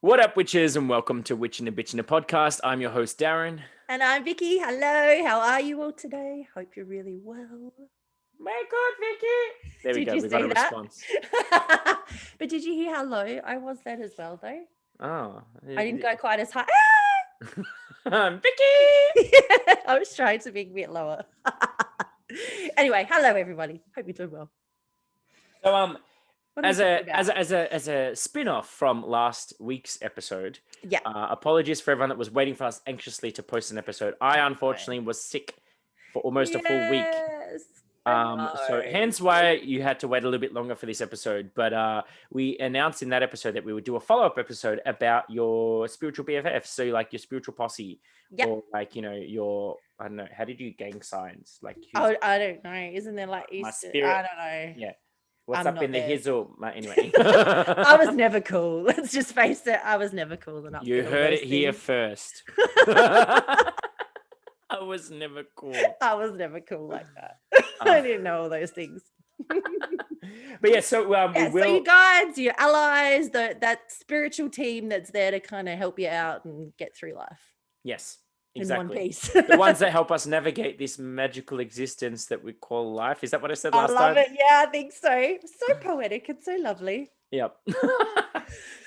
What up, witches, and welcome to Witchin and Bitchin, a podcast. I'm your host, Darren. And I'm Vicky. Hello. How are you all today? Hope you're really well. My God, Vicky. There we Did go. you We got see a that? response. But did you hear how low I was that as well, though? Oh, I didn't go quite as high. Vicky. I was trying to be a bit lower. Anyway, hello everybody. Hope you're doing well. So, What are we talking about? as a spin-off from last week's episode, Yeah. apologies for everyone that was waiting for us anxiously to post an episode. I unfortunately was sick for almost a full week. Yes. I know. So hence why you had to wait a little bit longer for this episode. But we announced in that episode that we would do a follow-up episode about your spiritual BFFs. So like your spiritual posse, Yep. or like, your, I don't know, how did you gang signs? Like, Oh, I don't know. Isn't there like my Easter? spirit? I don't know. Yeah. What's I'm up in not the there. hizzle? Anyway. I was never cool. Let's just face it. I was never cool enough. You for all heard those it here things. first. I was never cool. I was never cool like that. Oh. I didn't know all those things. But yeah, so we Yeah, will. so your guides, your allies, that spiritual team that's there to kind of help you out and get through life Yes, in one exactly. piece. The ones that help us navigate this magical existence that we call life. Is that what I said I last love time? it. Yeah, I think so. So poetic and so lovely. Yep.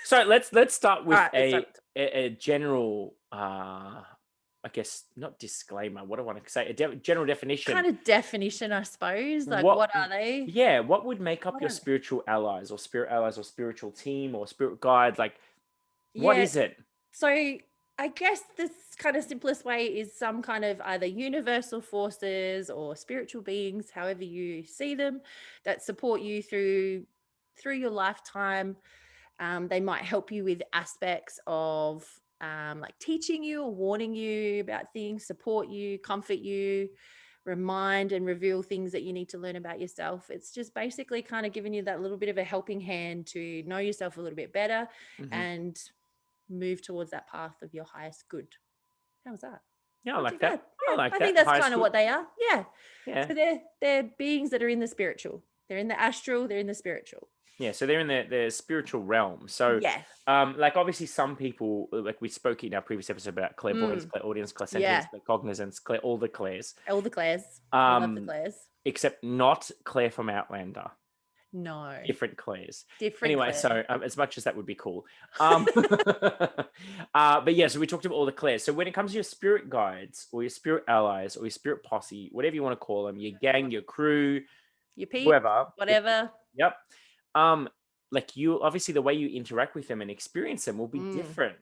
So let's start with All right, a general, I guess not disclaimer. What do I want to say? A general definition. kind of definition, I suppose. Like, What- what are they? Yeah, what would make up I your don't know. spiritual allies or spiritual team or spirit guide? Like, what Yeah, is it? So I guess this kind of simplest way is some kind of either universal forces or spiritual beings, however you see them, that support you through your lifetime. They might help you with aspects of like teaching you or warning you about things, support you, comfort you, remind and reveal things that you need to learn about yourself. It's just basically kind of giving you that little bit of a helping hand to know yourself a little bit better Mhm. and move towards that path of your highest good. How's that? Yeah, I Not like too that. bad. I Yeah, like I that. think that's Highest kind of good. what they are. Yeah. Yeah. So they're beings that are in the spiritual. They're in the astral, they're in the spiritual. Yeah, so they're in the spiritual realm. So, Yeah. like obviously some people, like we spoke in our previous episode about clairvoyance, clairaudience, clairsentience, Yeah. claircognizance, all the clairs, All the Claires. I love the Um, Claires. except not Claire from Outlander. No. Different clairs. Different Anyway, Claire. so as much as that would be cool. But yeah, so we talked about all the clairs. So when it comes to your spirit guides or your spirit allies or your spirit posse, whatever you want to call them, your gang, your crew, your peeps, whoever, whatever. Yep. Like you, obviously, the way you interact with them and experience them will be different.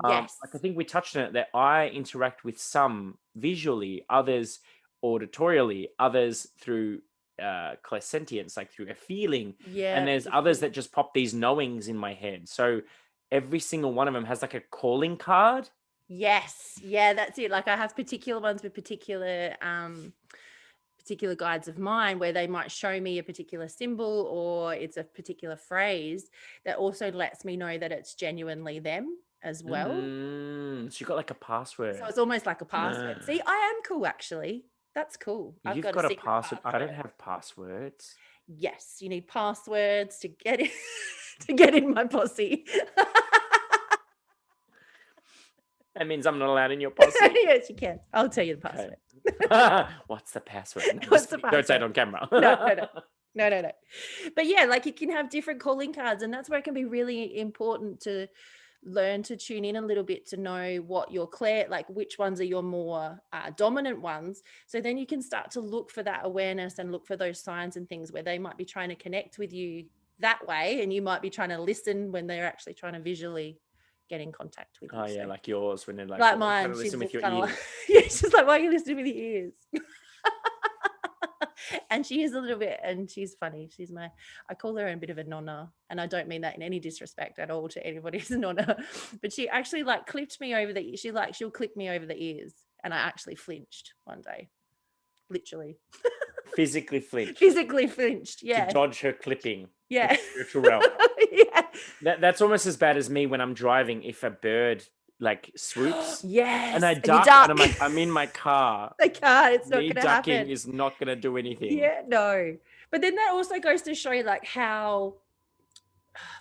Yes. Like I think we touched on it that I interact with some visually, others auditorially, others through clairsentience, like through a feeling, Yeah. and there's others that just pop these knowings in my head. So every single one of them has like a calling card. Yes. Yeah, that's it. Like I have particular ones with particular guides of mine where they might show me a particular symbol or it's a particular phrase that also lets me know that it's genuinely them as well. So you got like a password. So it's almost like a password. See, I am cool actually. That's cool. You've got a password. I don't have passwords. Yes, you need passwords to get in, to get in my posse. That means I'm not allowed in your posse. Yes, you can. I'll tell you the password. Okay. What's the password? No, What's the Don't say it password? on camera. No. But yeah, like you can have different calling cards, and that's where it can be really important to learn to tune in a little bit to know what your like which ones are your more dominant ones. So then you can start to look for that awareness and look for those signs and things where they might be trying to connect with you that way, and you might be trying to listen when they're actually trying to visually get in contact with you. Oh yeah, So, like yours when they're like, like oh, mine, trying to she's listen with just your kind of ears. like, yeah, she's like, why are you listening with your ears? And she is a little bit, and she's funny. I call her a bit of a nonna, and I don't mean that in any disrespect at all to anybody who's a nonna, but she actually like clipped me over the, she'll clip me over the ears, and I actually flinched one day, literally. Physically flinched. Yeah. To dodge her clipping. Yeah. In the spiritual realm. Yeah. That's almost as bad as me when I'm driving. If a bird like swoops, Yes. and I you duck, and I'm like, I'm in my car. I can't. It's not Me going to ducking happen. is not going to do anything. Yeah, no. But then that also goes to show you like how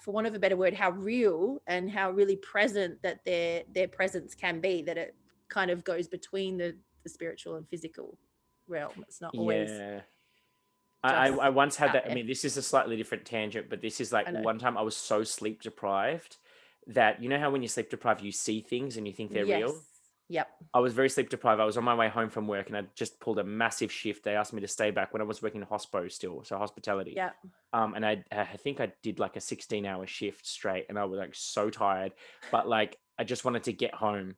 for want of a better word, how real and how really present that their presence can be, that it kind of goes between the spiritual and physical realm. It's not always Yeah. just I once had out that. I there. mean, this is a slightly different tangent, but this is like I know. one time I was so sleep deprived that, you know how when you're sleep deprived, you see things and you think they're Yes. real? Yep. I was very sleep deprived. I was on my way home from work and I just pulled a massive shift. They asked me to stay back when I was working in hospo still, so hospitality. Yep. And I think I did like a 16-hour shift straight, and I was like so tired, but like I just wanted to get home.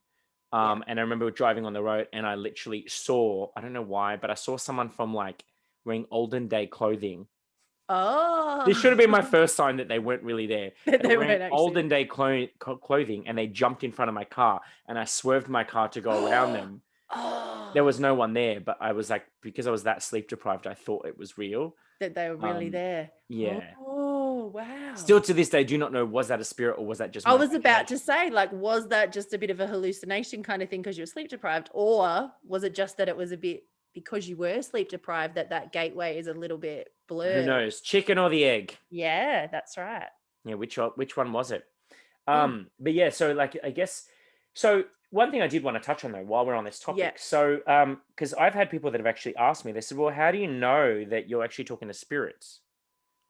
Yeah. And I remember driving on the road and I literally saw, I don't know why, but I saw someone from like wearing olden day clothing. This should have Oh, been my first sign that they weren't really there. that They were they wearing weren't actually olden day clothing, and they jumped in front of my car, and I swerved my car to go around there. them. There Oh, was no one there, but I was like, because I was that sleep deprived, I thought it was real. that they were really there. Yeah. Oh, wow. Still to this day, do not know, was that a spirit or was that just I my was about to imagination? say, like, was that just a bit of a hallucination kind of thing because you were sleep deprived, or was it just that it was a bit because you were sleep deprived that that gateway is a little bit Who blurred? knows? Chicken or the egg? Yeah, that's right. Yeah, which one was it? Mm, But yeah, so like I guess so one thing I did want to touch on though while we're on this yeah. topic. So because I've had people that have actually asked me, they said, well, how do you know that you're actually talking to spirits?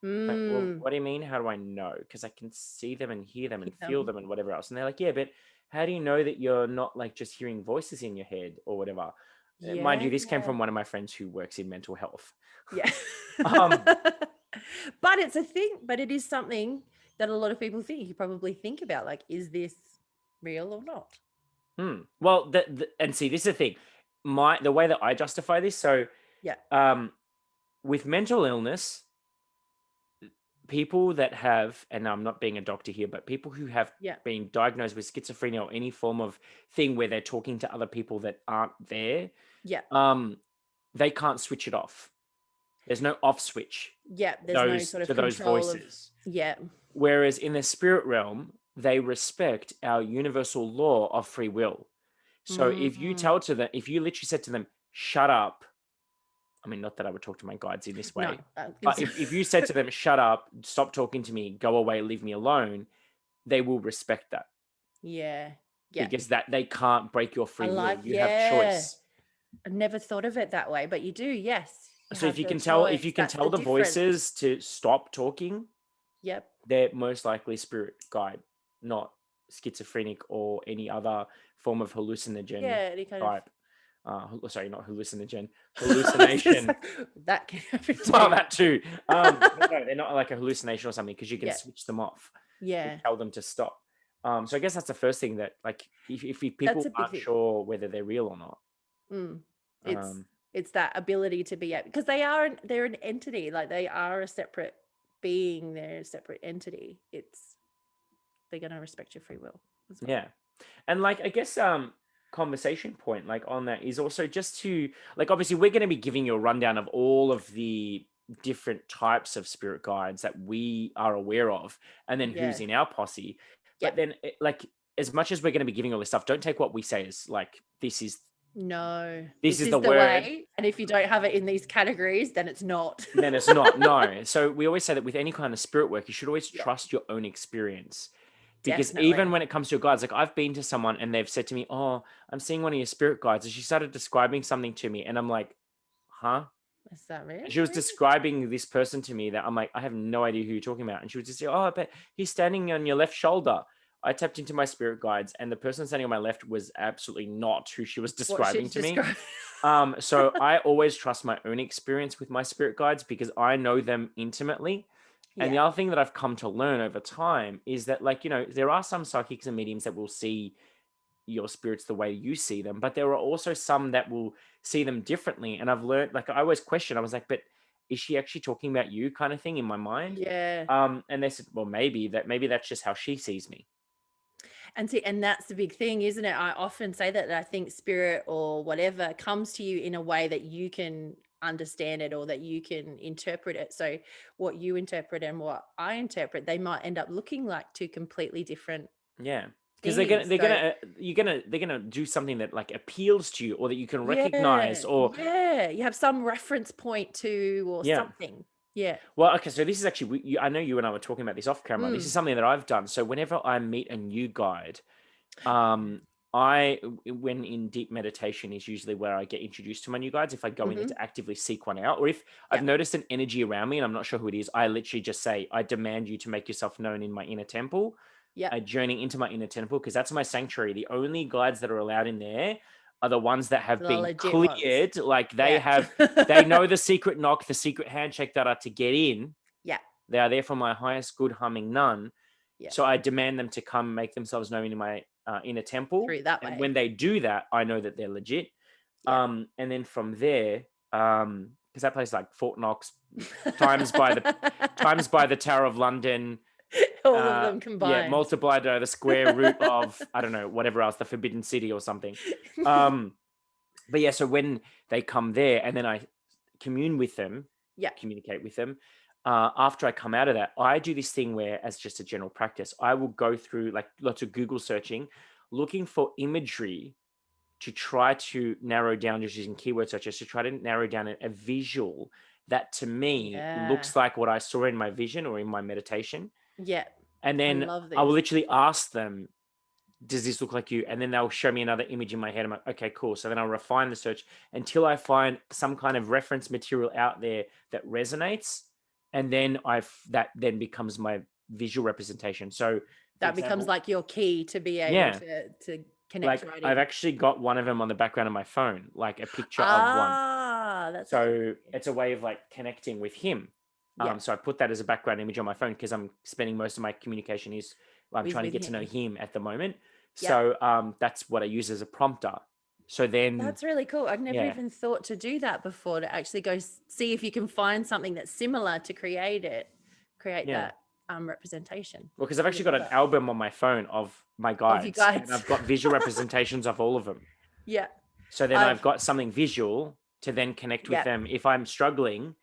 Like, well, Mm, what do you mean? How do I know? Because I can see them and hear them hear and feel them. them and whatever else. And they're like, yeah, but how do you know that you're not like just hearing voices in your head or whatever? Mind Yeah. you, this came from one of my friends who works in mental health. Yeah. Um, But it's a thing, but it is something that a lot of people think. You probably think about, like, is this real or not? well, and see, this is the thing. The way that I justify this. So, Yeah. with mental illness, people that have, and I'm not being a doctor here, but people who have Yeah. been diagnosed with schizophrenia or any form of thing where they're talking to other people that aren't there, Yeah. they can't switch it off. There's no off switch Yeah. There's no those sort of to those control of, voices. yeah. Whereas in the spirit realm, they respect our universal law of free will. So Mm, if you literally said to them, shut up, I mean, not that I would talk to my guides in this no. way, but if you said to them, shut up, stop talking to me, go away, leave me alone, they will respect that Yeah. Yeah. because that they can't break your I free will. like, You have yeah. choice. I never thought of it that way, but you do. Yes. You So have the if you choice. can That's the tell the difference. voices to stop talking, Yep. they're most likely spirit guide, not schizophrenic or any other form of hallucinogen Yeah. Any kind of, type. Sorry, not hallucinogen, I was just hallucination. like, that can happen Well, too. that too. But no, they're not like a hallucination or something because you can Yeah. switch them off and Yeah. tell them to stop. So I guess that's the first thing that, like, if That's people a big aren't thing. sure whether they're real or not, Mm. It's um, it's that ability to be, because they're an entity, like they are a separate being, they're a separate entity. They're going to respect your free will as well. yeah. And like, I guess, conversation point like on that is also just to, like, obviously we're going to be giving you a rundown of all of the different types of spirit guides that we are aware of, and then who's Yeah. in our posse. Yeah. But then, like, as much as we're going to be giving all this stuff, don't take what we say as like No, this this is is the the word, way. And if you don't have it in these categories, then it's not. then it's not. No. So we always say that with any kind of spirit work, you should always Yeah, trust your own experience. Because even definitely. when it comes to your guides, like I've been to someone and they've said to me, oh, I'm seeing one of your spirit guides. And she started describing something to me. And I'm like, huh? Is that real? And she was describing this person to me that I'm like, I have no idea who you're talking about. And she was just like, oh, but he's standing on your left shoulder. I tapped into my spirit guides, and the person standing on my left was absolutely not who she was What describing she's to me. describing. So I always trust my own experience with my spirit guides because I know them intimately. And the Yeah. other thing that I've come to learn over time is that, like, there are some psychics and mediums that will see your spirits the way you see them, but there are also some that will see them differently. And I've learned, like, I always question, I was like, but is she actually talking about you, kind of thing, in my mind? Yeah. And they said, well, maybe that's just how she sees me. And see, and that's the big thing, isn't it? I often say that I think spirit or whatever comes to you in a way that you can understand it or that you can interpret it. So what you interpret and what I interpret, they might end up looking like two completely different Yeah. Because things. So they're gonna do something that like appeals to you or that you can yeah, recognize, or yeah, you have some reference point to or yeah. something. Yeah. Well, okay, so this is actually, I know you and I were talking about this off camera. This is Mm. something that I've done. So whenever I meet a new guide, Yeah. um, when in deep meditation is usually where I get introduced to my new guides. If I go in there Mhm. to actively seek one out, or if I've Yeah. noticed an energy around me and I'm not sure who it is, I literally just say, I demand you to make yourself known in my inner temple. Yeah. I journey into my inner temple because that's my sanctuary. The only guides that are allowed in there are the ones that have The been legit ones. cleared. Like Yeah. they know the secret knock, the secret handshake that are to get in. Yeah. They are there for my highest good humming none. Yeah. So I demand them to come make themselves known in my inner temple. Through that And way. when they do that, I know that they're legit. Yeah. And then from there, because that place is like Fort Knox, times by the Tower of London, All of them yeah, combined. multiplied by the square root of, I don't know, whatever else, the Forbidden City or something. But yeah, so when they come there and then I commune with them, Yeah. communicate with them, after I come out of that, I do this thing where, as just a general practice, I will go through like lots of Google searching, looking for imagery to try to narrow down, just using keyword searches, to try to narrow down a visual that to me Yeah. looks like what I saw in my vision or in my meditation. Yeah. And I then love I will this. literally ask them, does this look like you? And then they'll show me another image in my head. I'm like, okay, cool. So then I'll refine the search until I find some kind of reference material out there that resonates. And then that then becomes my visual representation. So for That becomes example, like your key to be able yeah, to connect like right I've in. actually got one of them on the background of my phone, like a picture of one. Ah, that's a cool So idea. it's a way of like connecting with him. Yeah. So I put that as a background image on my phone because I'm spending most of my communication I'm trying to With get to know him. him at the moment. Yeah. So that's what I use as a prompter. So then, That's really cool. I've never yeah, even thought to do that before, to actually go see if you can find something that's similar to create yeah. that representation. Well, because I've I really actually got love an that. album on my phone of my Of you guides, and guys. I've got visual representations of all of them. Yeah. So then I've I've got something visual to then connect with yeah, them. If I'm struggling,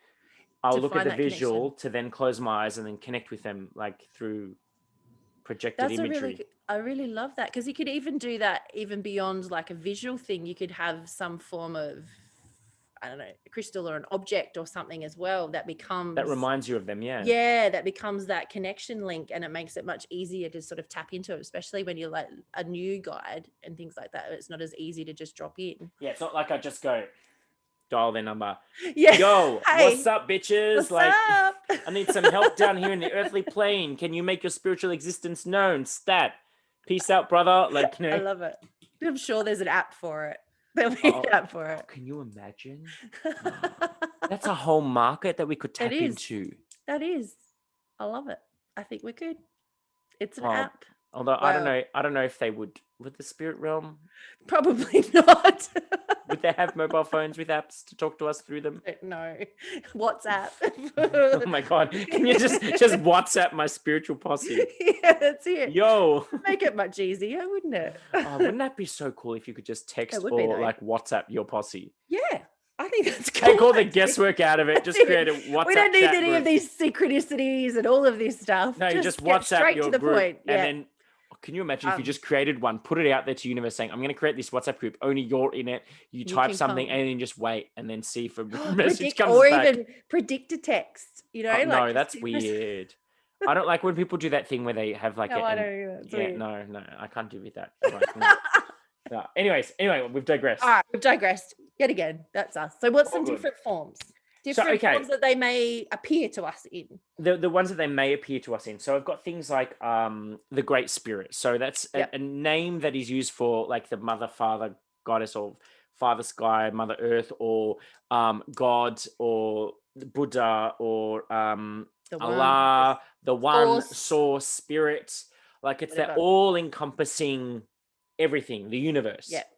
I'll to look at find the that visual connection. to then close my eyes and then connect with them like through projected That's a really imagery. I really love that, because you could even do that even beyond like a visual thing. You could have some form of, I don't know, a crystal or an object or something as well that That becomes, reminds you of them, yeah. yeah, that becomes that connection link, and it makes it much easier to sort of tap into it, especially when you're like a new guide and things like that. It's not as easy to just drop in. Yeah, it's not like I just go dial their number. Yeah. Yo, what's Hey, up, bitches? what's Like, up? I need some help down here in the earthly plane. Can you make your spiritual existence known? Stat. Peace out, brother. Like, I love it. I'm sure there's an app for it. There'll be an oh, app for it. can you imagine? That's a whole market that we could It tap is. into. That is. I love it. I think we could. It's an Oh, app. although Wow. I don't know if they would the spirit realm. Probably not. Would they have mobile phones with apps to talk to us through them? No. WhatsApp. Oh my god! Can you just WhatsApp my spiritual posse? Yeah, that's it. Yo. Make it much easier, wouldn't it? Oh, wouldn't that be so cool if you could just It text would be or though. like WhatsApp your posse? Yeah, I think that's Take cool. all the Actually. guesswork out of it. That's Just create a it. We WhatsApp don't need chat any of group. these synchronicities and all of this stuff. No, you just Just get WhatsApp straight your to the group, point. and Yeah. then can you imagine if you Um, just created one, put it out there to the universe, saying, "I'm going to create this WhatsApp group. Only you're in it. You you type can something, come and then just wait, and then see if a message predict, comes or back." even predict a text. Like No, as that's soon as weird. I don't like when people do that thing where they have like no, I an don't know. It's yeah, weird. no, I can't do with that. I'm like, no. No. Anyway, we've digressed. All right, we've digressed yet again. That's us. So, what's All some good. different forms? So Different okay, forms that they may appear to us in. the ones that they may appear to us in. So I've got things like the Great Spirit. So that's Yep. a name that is used for like the Mother, Father, Goddess, or Father Sky, Mother Earth, or God, or Buddha, or The one, the Allah, the One source, Source Spirit. Like it's that whatever. all encompassing everything, the universe. Yep.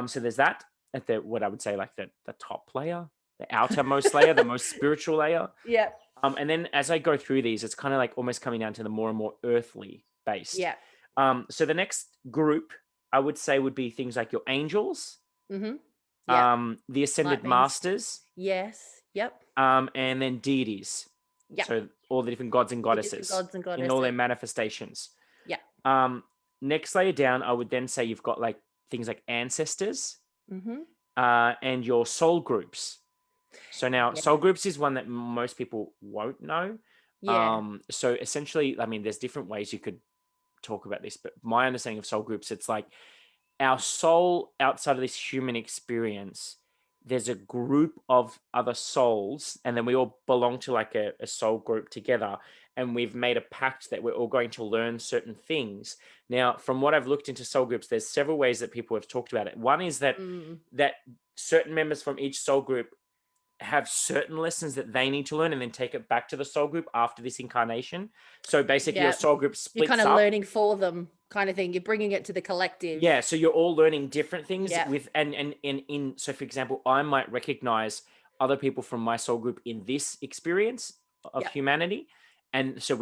So there's that at the what I would say like the top layer, the outermost layer, the most spiritual layer. Yep. And then as I go through these, it's kind of like almost coming down to the more and more earthly based. Yep. So the next group I would say would be things like your angels, Mm-hmm. Yep. the ascended Light beings. masters, Yes. Yep. and then deities. Yep. So all the different gods and The different goddesses gods and in all their goddesses. manifestations. Yeah. Next layer down, I would then say you've got like things like ancestors Mm-hmm. and your soul groups. So now soul Yeah. groups is one that most people won't know. Yeah. So essentially, I mean, there's different ways you could talk about this, but my understanding of soul groups, it's like our soul outside of this human experience, there's a group of other souls, and then we all belong to like a soul group together, and we've made a pact that we're all going to learn certain things. Now, from what I've looked into soul groups, there's several ways that people have talked about it. One is that Mm. that certain members from each soul group have certain lessons that they need to learn and then take it back to the soul group after this incarnation. So basically, your Yeah. soul group You're kind splits of up. learning for them kind of thing. You're bringing it to the collective. Yeah, so you're all learning different things Yeah. with and in so for example, I might recognize other people from my soul group in this experience of Yeah. humanity. And so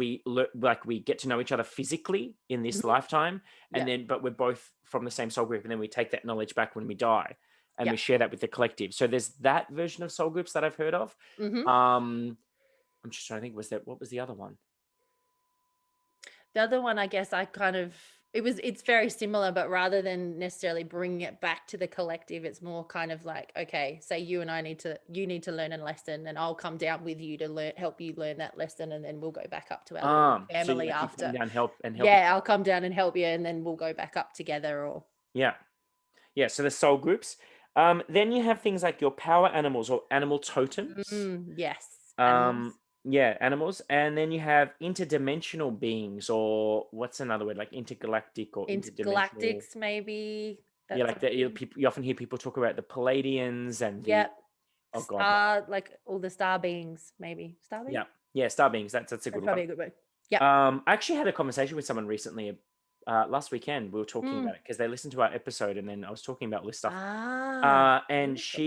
like we get to know each other physically in this Mhm. lifetime, and Yeah. then but we're both from the same soul group, and then we take that knowledge back when we die, and Yeah. we share that with the collective. So there's that version of soul groups that I've heard of. Hmm. I'm just trying to think, what was the other one? The other one, I guess I kind of it's very similar, but rather than necessarily bringing it back to the collective, it's more kind of like, okay, say you need to learn a lesson, and I'll come down with you to help you learn that lesson, and then we'll go back up to our little So family you come after. down, help each Yeah, other. I'll come down and help you, and then we'll go back up together. Or Yeah. Yeah, so the soul groups. Then you have things like your power animals or animal totems. yes, Um, animals, yeah, animals. And then you have interdimensional beings, or what's another word, like intergalactic or interdimensional. intergalactics, maybe Yeah, that's like that. something. You often hear people talk about the Palladians and the, Yep, oh God, what? star, like all the star beings, maybe star Yeah, being. yeah, star beings. That's a That's good one. probably a good word. Yep. I actually had a conversation with someone recently. Last weekend we were talking Mm. about it because they listened to our episode, and then I was talking about all this stuff. And Beautiful.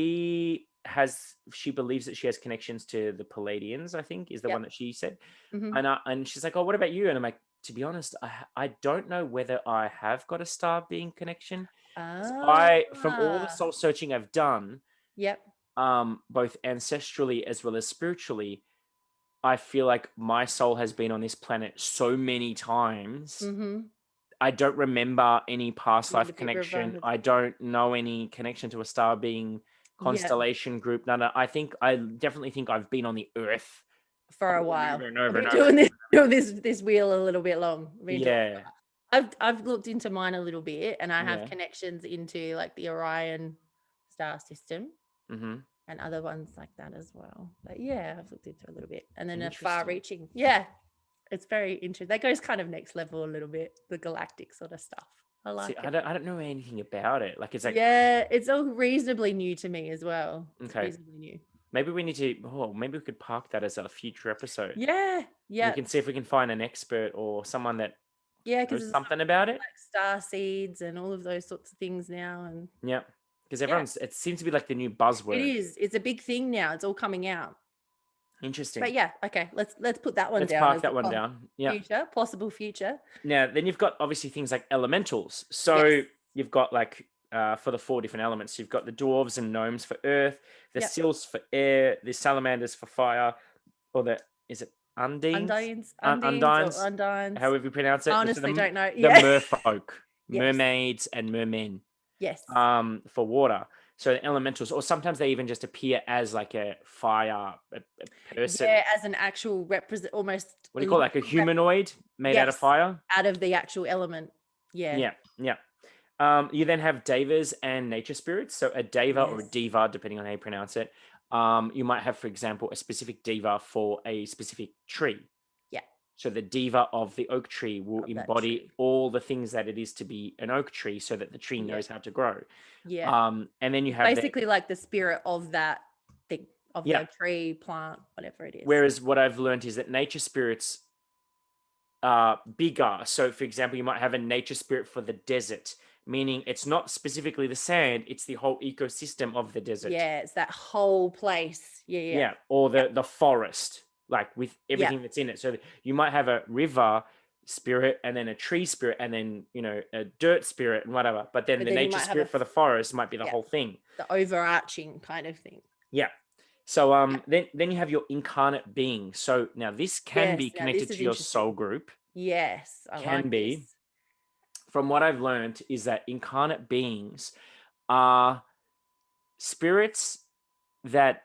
she believes that she has connections to the Palladians, I think is the one Yep. that she said. Mhm. And she's like, oh, what about you? And I'm like, to be honest, I don't know whether I have got a star being connection. 'Cause from all the Ah. soul searching I've done, Yep. both ancestrally as well as spiritually, I feel like my soul has been on this planet so many times. Mhm. I don't remember any past Need a life bit connection. reminded. I don't know any connection to a star being Yep. constellation group. No, no. I definitely think I've been on the Earth For a over and while. over and I've over and been over. doing this wheel a little bit long. I've been doing Yeah, I've looked into mine a little bit, and I have yeah. connections into like the Orion star system Hmm. and other ones like that as well. But yeah, I've looked into a little bit. And then a far Interesting. reaching. Yeah. It's very interesting. That goes kind of next level a little bit, the galactic sort of stuff. I See, like it. I don't know anything about it. Like, it's like, Yeah, it's all reasonably new to me as well. It's okay, reasonably new. maybe we need to. Oh, maybe we could park that as a future episode. Yeah, We yeah, can see if we can find an expert or someone that yeah. Because knows there's something about it. like star seeds and all of those sorts of things now, and Yeah, because yeah, it seems to be like the new it buzzword. is. It's a big thing now. It's all coming out. Interesting. But yeah, okay. Let's put that one Let's down park as that a one down. Yeah. future, possible future. Now, then you've got obviously things like elementals. Yes. So you've got like for the four different elements, you've got the dwarves and gnomes for earth, the Yep. sylphs for air, the salamanders for fire, or the is it undines, Undines or undines, undines. however you pronounce I it. So honestly don't know. the Yeah. merfolk, Yes. mermaids and mermen, Yes. for water. So the elementals, or sometimes they even just appear as like a fire, a person. Yeah, as an actual represent, almost What a do you call it? literal Like a humanoid made out of yes, fire? out of the actual element. Yeah. Yeah, yeah. You then have devas and nature spirits. So a deva or a Yes. diva, depending on how you pronounce it. You might have, for example, a specific diva for a specific tree. Yeah. So the diva of the oak tree will Of that embody tree. all the things that it is to be an oak tree, so that the tree Yeah. knows how to grow. Yeah. And then you It's have the basically like the spirit of that thing, of yeah. the tree, plant, whatever it is. Whereas what I've learned is that nature spirits are bigger. So, for example, you might have a nature spirit for the desert, meaning it's not specifically the sand; it's the whole ecosystem of the desert. Yeah, it's that whole place. Yeah, yeah. Yeah, or Yeah. the forest, like with Yeah. everything that's in it. So you might have a river spirit, and then a tree spirit, and then a dirt spirit and whatever. But then But the then you nature might have spirit for the forest might be the yeah, whole thing. the overarching kind of thing. Yeah. So Yeah. then you have your incarnate being. So now this can Yes. be Now this connected is to your soul interesting. group. Yes, I Can like this. be. From what I've learned is that incarnate beings are spirits that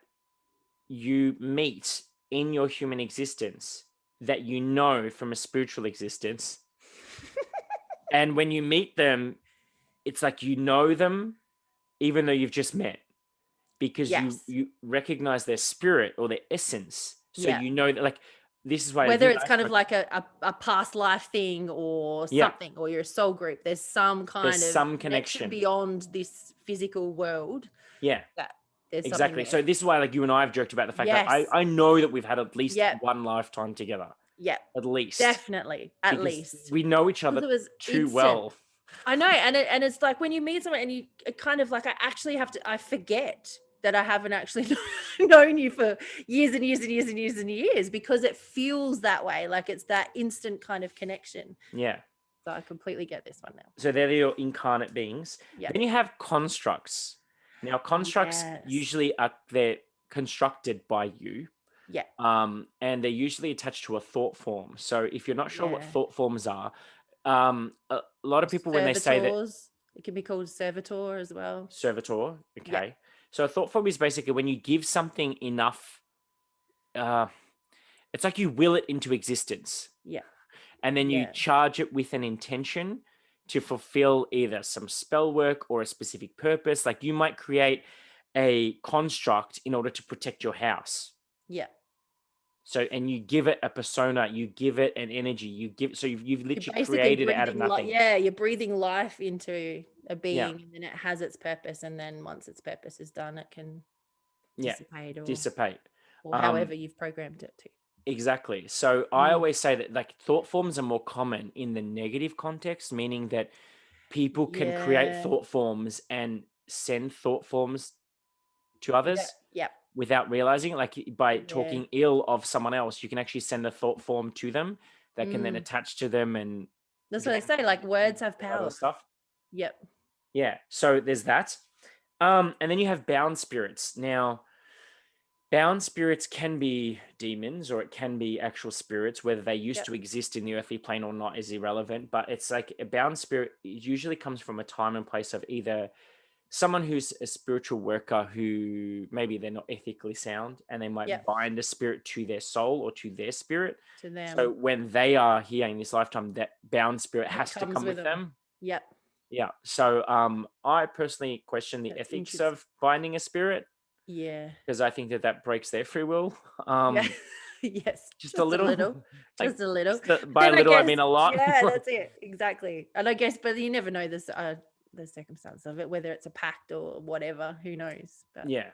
you meet in your human existence that you know from a spiritual existence. And when you meet them, it's like you know them even though you've just met, because you Yes. you recognize their spirit or their essence. So Yeah. you know that, like, this is why I Whether think it's I kind of spoke. like a past life thing or Yeah, something, or your soul group, there's some there's kind of some connection connection. beyond this physical world Yeah, that there's something exactly. there. So this is why, like, you and I have joked about the fact that I Yes. I know that we've had at least Yep. one lifetime together, Yep. at least, Definitely. At because least. we know each Because other it was too instant. well. I know, and it's like when you meet someone and you kind of like, I actually have to, I forget that I haven't actually known you for years and years and years and years and years, because it feels that way, like it's that instant kind of connection. Yeah. So I completely get this one now. So they're your incarnate beings. Yeah. Then you have constructs. Now, constructs Yes. usually they're constructed by you, Yeah. and they're usually attached to a thought form. So if you're not sure what Yeah. thought forms are, a lot of people, when they say that Servitors. It can be called servitor as well. servitor, Yeah. okay. So a thought form is basically when you give something enough, uh, it's like you will it into existence, Yeah. and then you Yeah. charge it with an intention to fulfill either some spell work or a specific purpose. Like, you might create a construct in order to protect your house. Yeah. So, and you give it a persona, you give it an energy, you've You're literally basically created it out of breathing nothing. yeah, you're breathing life into a Yeah, being, and then it has its purpose, and then once its purpose is done, it can yeah, dissipate dissipate. or however you've programmed it to. Exactly. So I Mm. always say that, like, thought forms are more common in the negative context, meaning that people can create Yeah. thought forms and send thought forms to Yeah. others Yep. without realizing it. Like, by Yeah. talking ill of someone else, you can actually send a thought form to them that can then Mm. attach to them and That's what I gain say, like and words have all that other power. stuff. Yep. Yeah. So there's that. And then you have bound spirits. Now, bound spirits can be demons or it can be actual spirits. Whether they used Yep. to exist in the earthly plane or not is irrelevant. But it's like a bound spirit, it usually comes from a time and place of either someone who's a spiritual worker who maybe they're not ethically sound, and they might Yep. bind a spirit to their soul or to their spirit. To So them. when they are here in this lifetime, that bound spirit It has to comes come with with them. them. Yep. Yeah. So I personally question the That's ethics interesting. of binding a spirit, Yeah. because I think that that breaks their free will. Yeah. Yes. Just a Just a little, little. like, Just a little. But by then I little I guess, mean a lot. yeah, that's it. Exactly. And I guess, but you never know this the circumstance of it, whether it's a pact or whatever, who knows. But Yeah.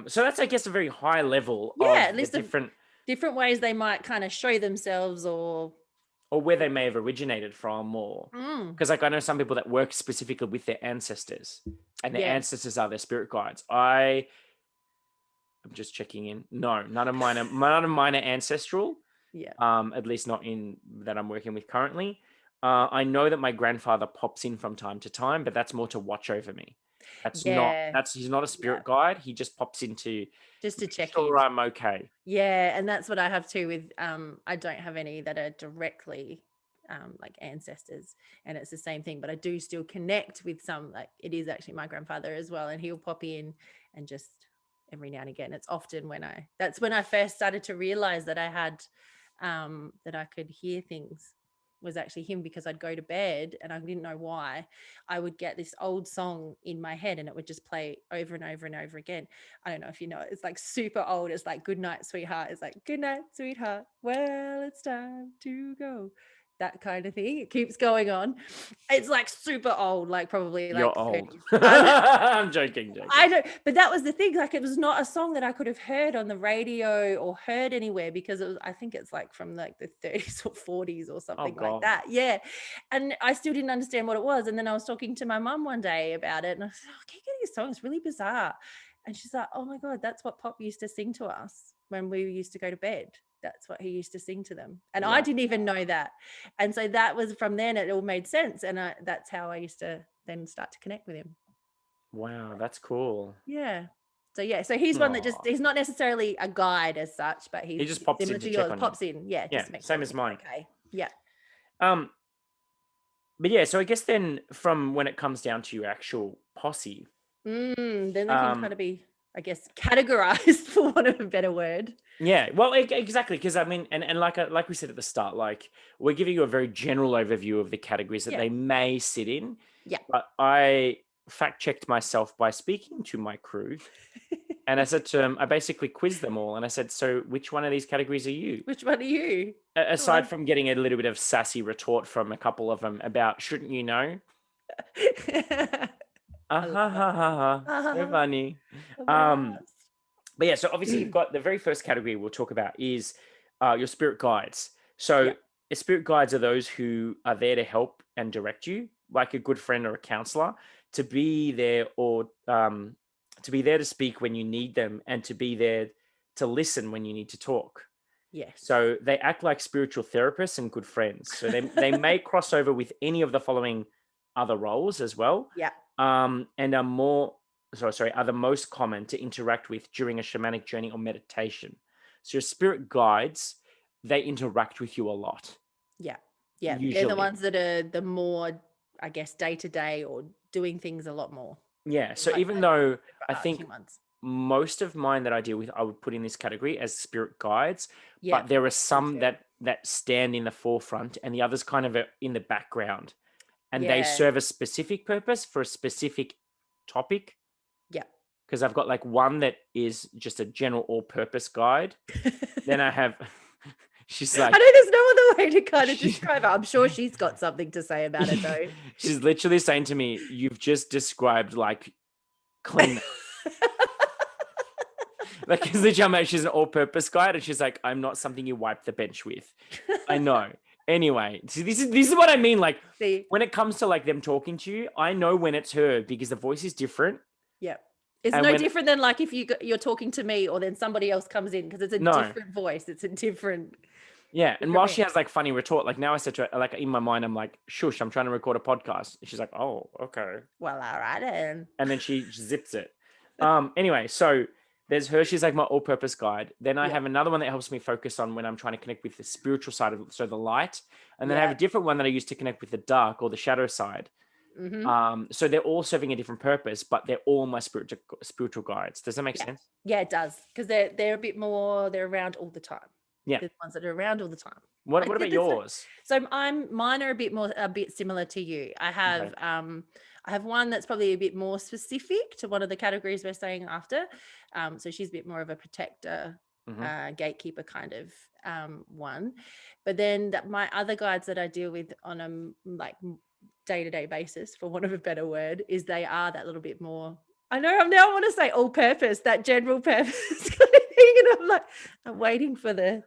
So that's, I guess, a very high level yeah, at of the least the different, different ways they might kind of show themselves or or where yeah. they may have originated from, or Mm. because, like, I know some people that work specifically with their ancestors, and their Yeah. ancestors are their spirit guides. I'm just checking in. No, none of mine are ancestral. Yeah. At least not in that I'm working with currently. I know that my grandfather pops in from time to time, but that's more to watch over me. Yeah. He's not a Yeah. spirit guide. He just pops in to Just to make check in. sure I'm okay. Yeah, and that's what I have too with I don't have any that are directly like ancestors, and it's the same thing, but I do still connect with some, like it is actually my grandfather as well, and he'll pop in and just every now and again. It's often when that's when I first started to realize that I had that I could hear things, was actually him, because I'd go to bed and I didn't know why. I would get this old song in my head and it would just play over and over and over again. I don't know if you know it. It's like super old. It's like "Good night, sweetheart." It's like "Good night, sweetheart. Well, it's time to go." That kind of thing. It keeps going on. It's like super old, like probably You're like old. 30s. I'm joking, I joking. don't, but that was the thing. Like, it was not a song that I could have heard on the radio or heard anywhere, because it was, I think it's like from like the 30s or 40s or Oh something like God. that. Yeah. And I still didn't understand what it was. And then I was talking to my mum one day about it, and I said, "Oh, I keep getting a song. It's really bizarre." And she's like, "Oh my God, that's what Pop used to sing to us when we used to go to bed. That's what he used to sing to them." And I Wow. didn't even know that. And so that was from then, it all made sense. And that's how I used to then start to connect with him. Wow, that's cool. Yeah. So yeah, so he's one that just, Aw. he's not necessarily a guide as such, but He he's just pops similar in to to check yours, on you. pops in, yeah, Yeah, just to make sure same as everything's mine. okay. Yeah. Um, but yeah, so I guess then, from when it comes down to your actual posse, Then they can um, kind of be. I guess, categorized, for want of a better word. Yeah, well, exactly, because I mean, and like we said at the start, like we're giving you a very general overview of the categories that Yeah. they may sit in. Yeah. But I fact checked myself by speaking to my crew, and I said to them, I basically quizzed them all, and I said, "So, which one of these categories are you?" Which one are you? Aside from getting a little bit of sassy retort from a couple of them about, "Shouldn't you know?" I love Ha ha ha ha, so that. funny. Oh my Um, gosh. But yeah, so obviously you've got the very first category we'll talk about is your spirit guides. Yeah. So spirit guides are those who are there to help and direct you, like a good friend or a counselor, to be there or to be there to speak when you need them and to be there to listen when you need to talk. Yes. So they act like spiritual therapists and good friends. So they may cross over with any of the following other roles as well, Yeah. and are more sorry are the most common to interact with during a shamanic journey or meditation. So your spirit guides, they interact with you a lot Yeah. Yeah. They're the usually. ones that are the more, I guess, day to day or doing things a lot more. Yeah. So Like even the though I think overarching ones. most of mine that I deal with, I would put in this category as spirit guides, Yeah. but there are Me some too. that stand in the forefront and the others kind of are in the background, and they Yeah. serve a specific purpose for a specific topic. Yeah. Because I've got like one that is just a general all-purpose guide. Then I have, she's I like, know there's no other way to kind of she, describe it. I'm sure she's got something to say about it though. she's literally saying to me, "You've just described like cleaner." Like, because literally, she's an all-purpose guide, and she's like, "I'm not something you wipe the bench with." I know. Anyway, see, this is what I mean. Like, See, when it comes to like them talking to you, I know when it's her because the voice is different, yeah. It's and no when different than like if you're talking to me or then somebody else comes in because it's a no. different voice. It's a different Yeah, and while she mix. has like funny retort, like now I said to her, like in my mind, I'm like, "Shush, I'm trying to record a podcast." And she's like, "Oh, okay," Well, all right then. and then she zips it. Anyway, so there's her. She's like my all-purpose guide. Then I Yeah. have another one that helps me focus on when I'm trying to connect with the spiritual side of, so the light, and then I have Yeah. a different one that I use to connect with the dark or the shadow side. Mm-hmm. So they're all serving a different purpose, but they're all my spiritual guides. Does that make Yeah. sense? Yeah, it does. Because they're a bit more, they're around all the time. Yeah. They're the ones that are around all the time. What I about did the same. yours? So mine are a bit similar to you. Okay. I have one that's probably a bit more specific to one of the categories we're saying after. So she's a bit more of a protector, Mm-hmm. gatekeeper kind of one. But then my other guides that I deal with on a like day-to-day basis, for want of a better word, is they are that little bit more. I know I now want to say all purpose, that general purpose kind of thing. And I'm like, I'm waiting for the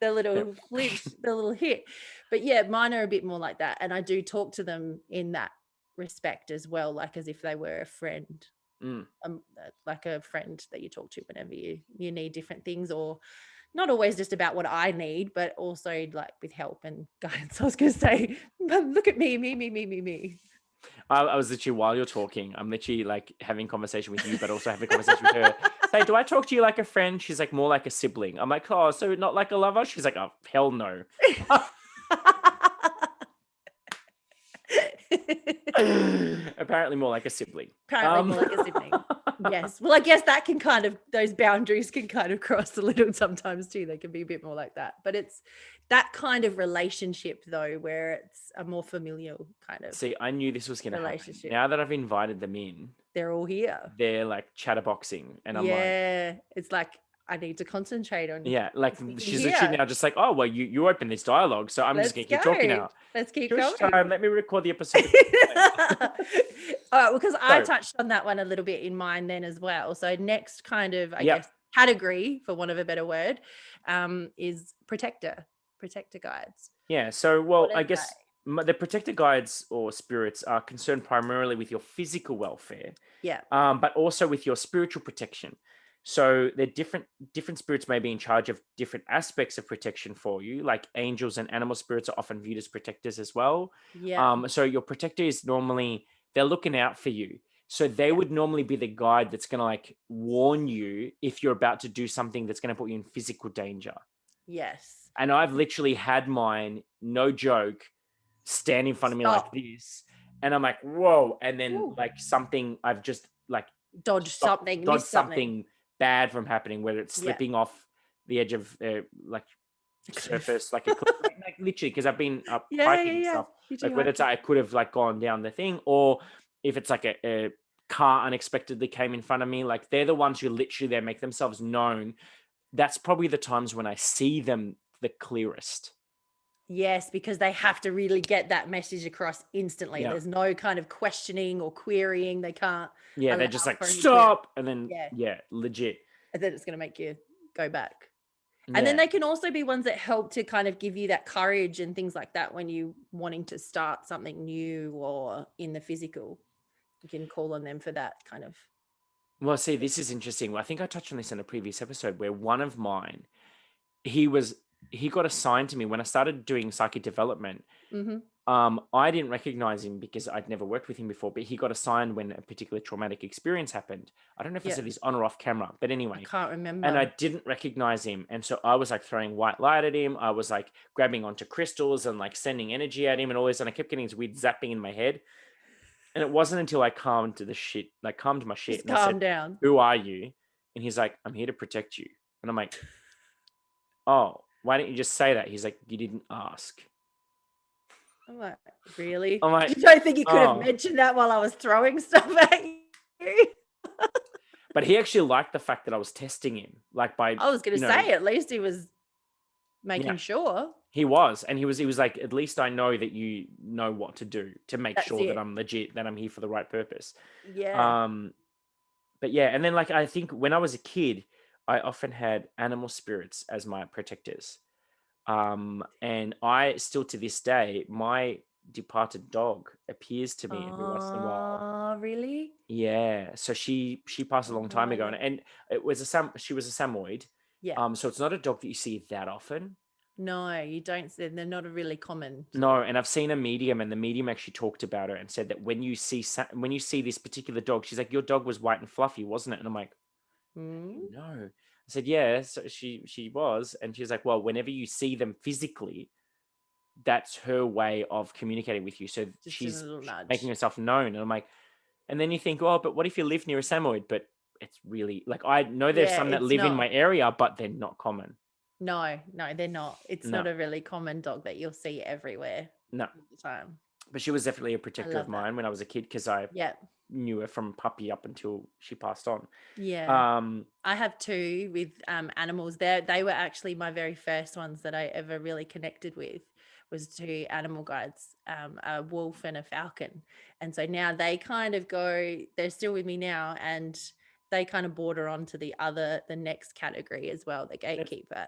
little flinch, the little hit. But yeah, mine are a bit more like that. And I do talk to them in that respect as well, like as if they were a friend, Mm. like a friend that you talk to whenever you need different things, or not always just about what I need, but also like with help and guidance. I was going to say, look at me. I was literally, while you're talking, I'm literally like having conversation with you, but also having a conversation with her. Say, do I talk to you like a friend? She's like, more like a sibling. I'm like, oh, so not like a lover? She's like, oh, hell no. Apparently more like a sibling. Apparently more like a sibling. Yes. Well, I guess that can kind of, those boundaries can kind of cross a little sometimes too. They can be a bit more like that. But it's that kind of relationship though, where it's a more familial kind of See, I knew this was going to happen. relationship. Now that I've invited them in, They're all here. they're like chatterboxing. And I'm like, Yeah. It's like, I need to concentrate on yeah, like speaking she's literally here. now just like, oh, well, you open this dialogue. So I'm just going Let's to keep talking go. now. Let's keep Shush going. time. Let me record the episode. All right, because I So, touched on that one a little bit in mine then as well. So next kind of, I yep. guess, category, for want of a better word, is protector guides. Yeah. So, well, What I are guess the protector guides or spirits are concerned primarily with your physical welfare, Yeah. but also with your spiritual protection. So, they're different spirits may be in charge of different aspects of protection for you. Like angels and animal spirits are often viewed as protectors as well. Yeah. So, your protector is normally, they're looking out for you. So they would normally be the guide that's going to like warn you if you're about to do something that's going to put you in physical danger. Yes. And I've literally had mine, no joke, stand in front of me like Stop. this. And I'm like, whoa. And then Ooh. like something I've just like Dodge stop, something, dodge miss something. something bad from happening, whether it's Yeah. slipping off the edge of like A cliff. surface, like a cliff, like literally, because I've been up Yeah, yeah, hiking and yeah. stuff. You do Like whether it's hiking. I could have like gone down the thing, or if it's like a car unexpectedly came in front of me, like they're the ones who literally they make themselves known. That's probably the times when I see them the clearest. Yes, because they have to really get that message across instantly. Yeah. There's no kind of questioning or querying. They can't Yeah, they're allow just like, for any query. stop. And then, Yeah. yeah, legit. And then it's going to make you go back. And then Yeah. they can also be ones that help to kind of give you that courage and things like that when you wanting to start something new or in the physical. You can call on them for that kind of. Well, see, this is interesting. Well, I think I touched on this in a previous episode where one of mine, he got assigned to me when I started doing psychic development. Mhm. I didn't recognize him because I'd never worked with him before, but he got assigned when a particular traumatic experience happened. I don't know if I Yeah. said this on or off camera, but I anyway. can't And I remember. didn't recognize him. And so I was like throwing white light at him. I was like grabbing onto crystals and like sending energy at him and all this. And I kept getting this weird zapping in my head. And it wasn't until I calmed my shit. Just And I said, calm down. "Who are you?" And he's like, "I'm here to protect you." And I'm like, "Oh, why didn't you just say that?" He's like, "You didn't ask." I'm like, really? I'm like, You don't think you could have "Oh." mentioned that while I was throwing stuff at you? But he actually liked the fact that I was testing him, like by, I was going to say, at least he was yeah, making sure. he was. And he was like, "At least I know that you know what to do to make That's sure that it. I'm legit, that I'm here for the right purpose." Yeah. But yeah, and then like I think when I was a kid, I often had animal spirits as my protectors. And I still to this day, my departed dog appears to me every once in a while. Oh, really? Yeah, so she passed a long time ago, Oh, and it was she was a Samoyed. yeah. So it's not a dog that you see that often. No, you don't. They're not a really common sort No, of. and I've seen a medium, and the medium actually talked about her and said that when you see this particular dog, she's like, "Your dog was white and fluffy, wasn't it?" And I'm like, Mm, "No." I said, "Yeah." So she was, and she's like, "Well, whenever you see them physically, that's her way of communicating with you. So just a she's little making nudge. herself known." And I'm like, and then you think, oh, but what if you live near a Samoyed? But it's really like I know there's Yeah, some that it's live in not. my area, but they're not common. No, no, they're not. It's No, not a really common dog that you'll see everywhere no. all the time. But she was definitely a I protector of love that. mine when I was a kid because I Yeah. knew her from puppy up until she passed on. Yeah. Um, I have two with animals. They were actually my very first ones that I ever really connected with was two animal guides, a wolf and a falcon. And so now they kind of go, they're still with me now, and they kind of border on to the next category as well, the gatekeeper.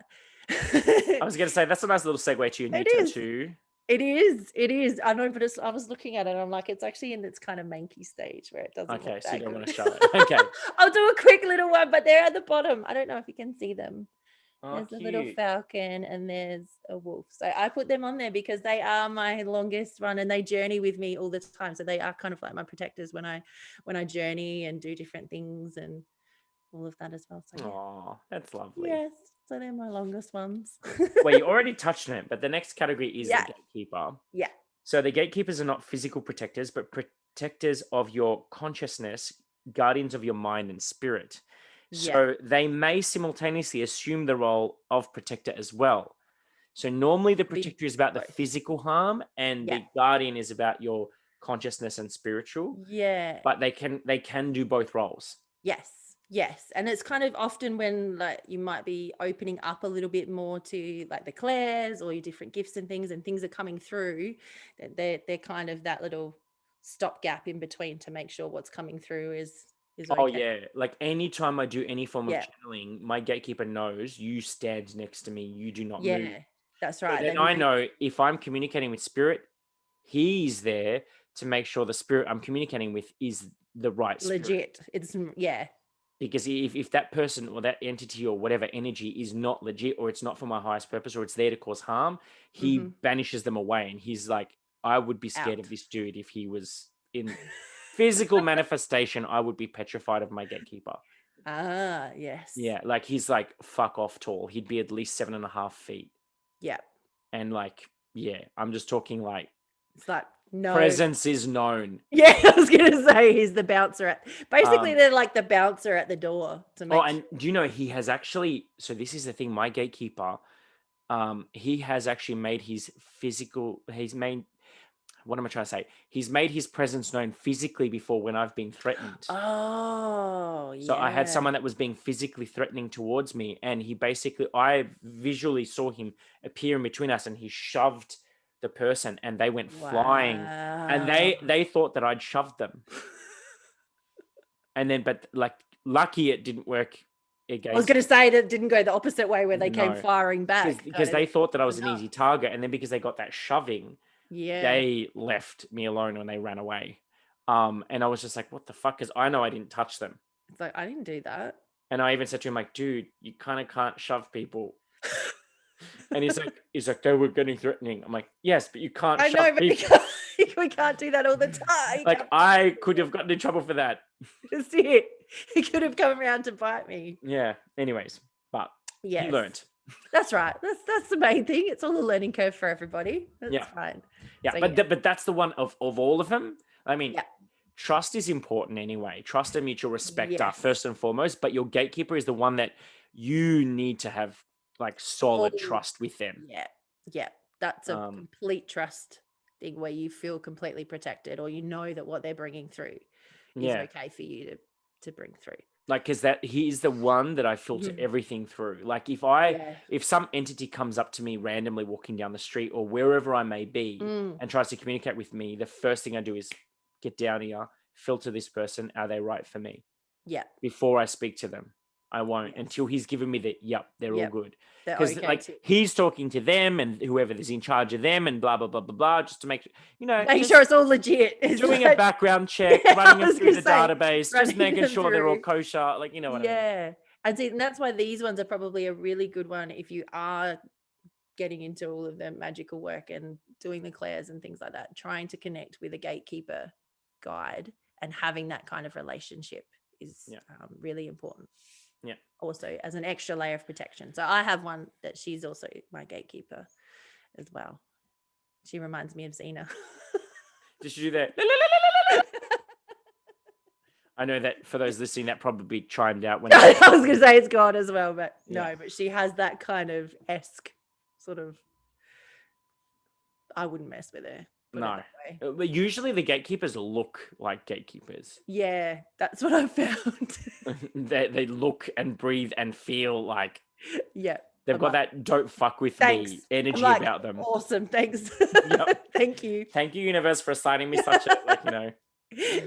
I was going to say that's a nice little segue to your new It is. tattoo. It is. It is. I know, but I was looking at it. And I'm like, it's actually in its kind of manky stage where it doesn't Okay, look so you that don't want to good. show it. Okay. I'll do a quick little one, but they're at the bottom. I don't know if you can see them. Oh, There's a little cute. falcon and there's a wolf. So I put them on there because they are my longest run and they journey with me all the time. So they are kind of like my protectors when I journey and do different things and all of that as well. So yeah. Oh, that's lovely. Yes. So they're my longest ones. Well, you already touched on it, but the next category is the Yeah. gatekeeper. Yeah. So the gatekeepers are not physical protectors, but protectors of your consciousness, guardians of your mind and spirit. Yeah. So they may simultaneously assume the role of protector as well. So normally the Could be protector is about the both. physical harm and Yeah. the guardian is about your consciousness and spiritual, Yeah. but they can do both roles. Yes. Yes. And it's kind of often when like you might be opening up a little bit more to like the clairs or your different gifts and things are coming through, that they're kind of that little stopgap in between to make sure what's coming through is Oh okay. yeah, like anytime I do any form of Yeah. channeling, my gatekeeper knows you stand next to me, you do not move. Yeah. That's So right. then They I know know if I'm communicating with spirit, he's there to make sure the spirit I'm communicating with is the right spirit. legit. It's yeah. Because if that person or that entity or whatever energy is not legit or it's not for my highest purpose or it's there to cause harm, he Hmm. banishes them away. And he's like, I would be scared of Out. this dude if he was in physical manifestation. I would be petrified of my gatekeeper. Ah, yes. Yeah, like he's like fuck off tall. He'd be at least 7.5 feet. Yeah. And like, yeah, I'm just talking like It's like No. Presence is known. Yeah, I was gonna say he's the bouncer basically Um, they're like the bouncer at the door to oh, make and do you know he has actually? So this is the thing. My gatekeeper, he has actually made his physical. He's made. What am I trying to say? He's made his presence known physically before when I've been threatened. Oh, So I had yeah. someone that was being physically threatening towards me, and he basically, I visually saw him appear in between us, and he shoved the person, and they went flying, and Wow. they thought that I'd shoved them, and then but like lucky it didn't work I was against. gonna say that didn't go the opposite way where they came No, firing back. because Kind of they thought that I just was an enough. easy target, and then because they got that shoving, Yeah. they left me alone when they ran away. And I was just like, what the fuck? Because I know I didn't touch them. It's like I didn't do that. And I even said to him, like, dude, you kind of can't shove people. And he's like, they were getting threatening. I'm like, yes, but you can't I shove know, but people. we can't do that all the time. Like, I could have gotten in trouble for that. That's it. He could have come around to bite me. Yeah. Anyways, but he Yes. learned. That's right. That's the main thing. It's all a learning curve for everybody. That's Yeah. fine. Yeah. So, But that's the one of all of them. I mean, yeah. trust is important anyway. Trust and mutual respect are Yes. first and foremost, but your gatekeeper is the one that you need to have like solid Oh, trust with them. yeah. Yeah. That's a complete trust thing where you feel completely protected, or you know that what they're bringing through is Yeah. okay for you to bring through. Like, because that he's the one that I filter Mhm. everything through. Like, Yeah. if some entity comes up to me randomly walking down the street or wherever I may be and tries to communicate with me, the first thing I do is get down here, filter this person. Are they right for me? Yeah. Before I speak to them, I won't Yes. until he's given me the yep, they're all Yep. good. They're Because okay like too. he's talking to them and whoever is in charge of them and blah blah blah blah blah, just to make Make just sure it's all legit. It's doing a like, background check, yeah, I running them was through gonna the say, database, just running making them sure they're all through. kosher. Like, you know what I mean? Yeah. And see, and that's why these ones are probably a really good one if you are getting into all of the magical work and doing the clairs and things like that, trying to connect with a gatekeeper guide and having that kind of relationship is really important. Yeah. Also, as an extra layer of protection. So I have one that she's also my gatekeeper as well. She reminds me of Xena. Just do that. I know that for those listening, that probably chimed out when I was going to say it's God as well, but Yeah. no, but she has that kind of esque sort of. I wouldn't mess with her. put it no. that way. But usually the gatekeepers look like gatekeepers. Yeah, that's what I found. They look and breathe and feel like Yeah. they've I'm got like, that don't fuck with thanks. me I'm energy like, about them. awesome. Thanks. Yep. Thank you. Thank you, universe, for assigning me such a,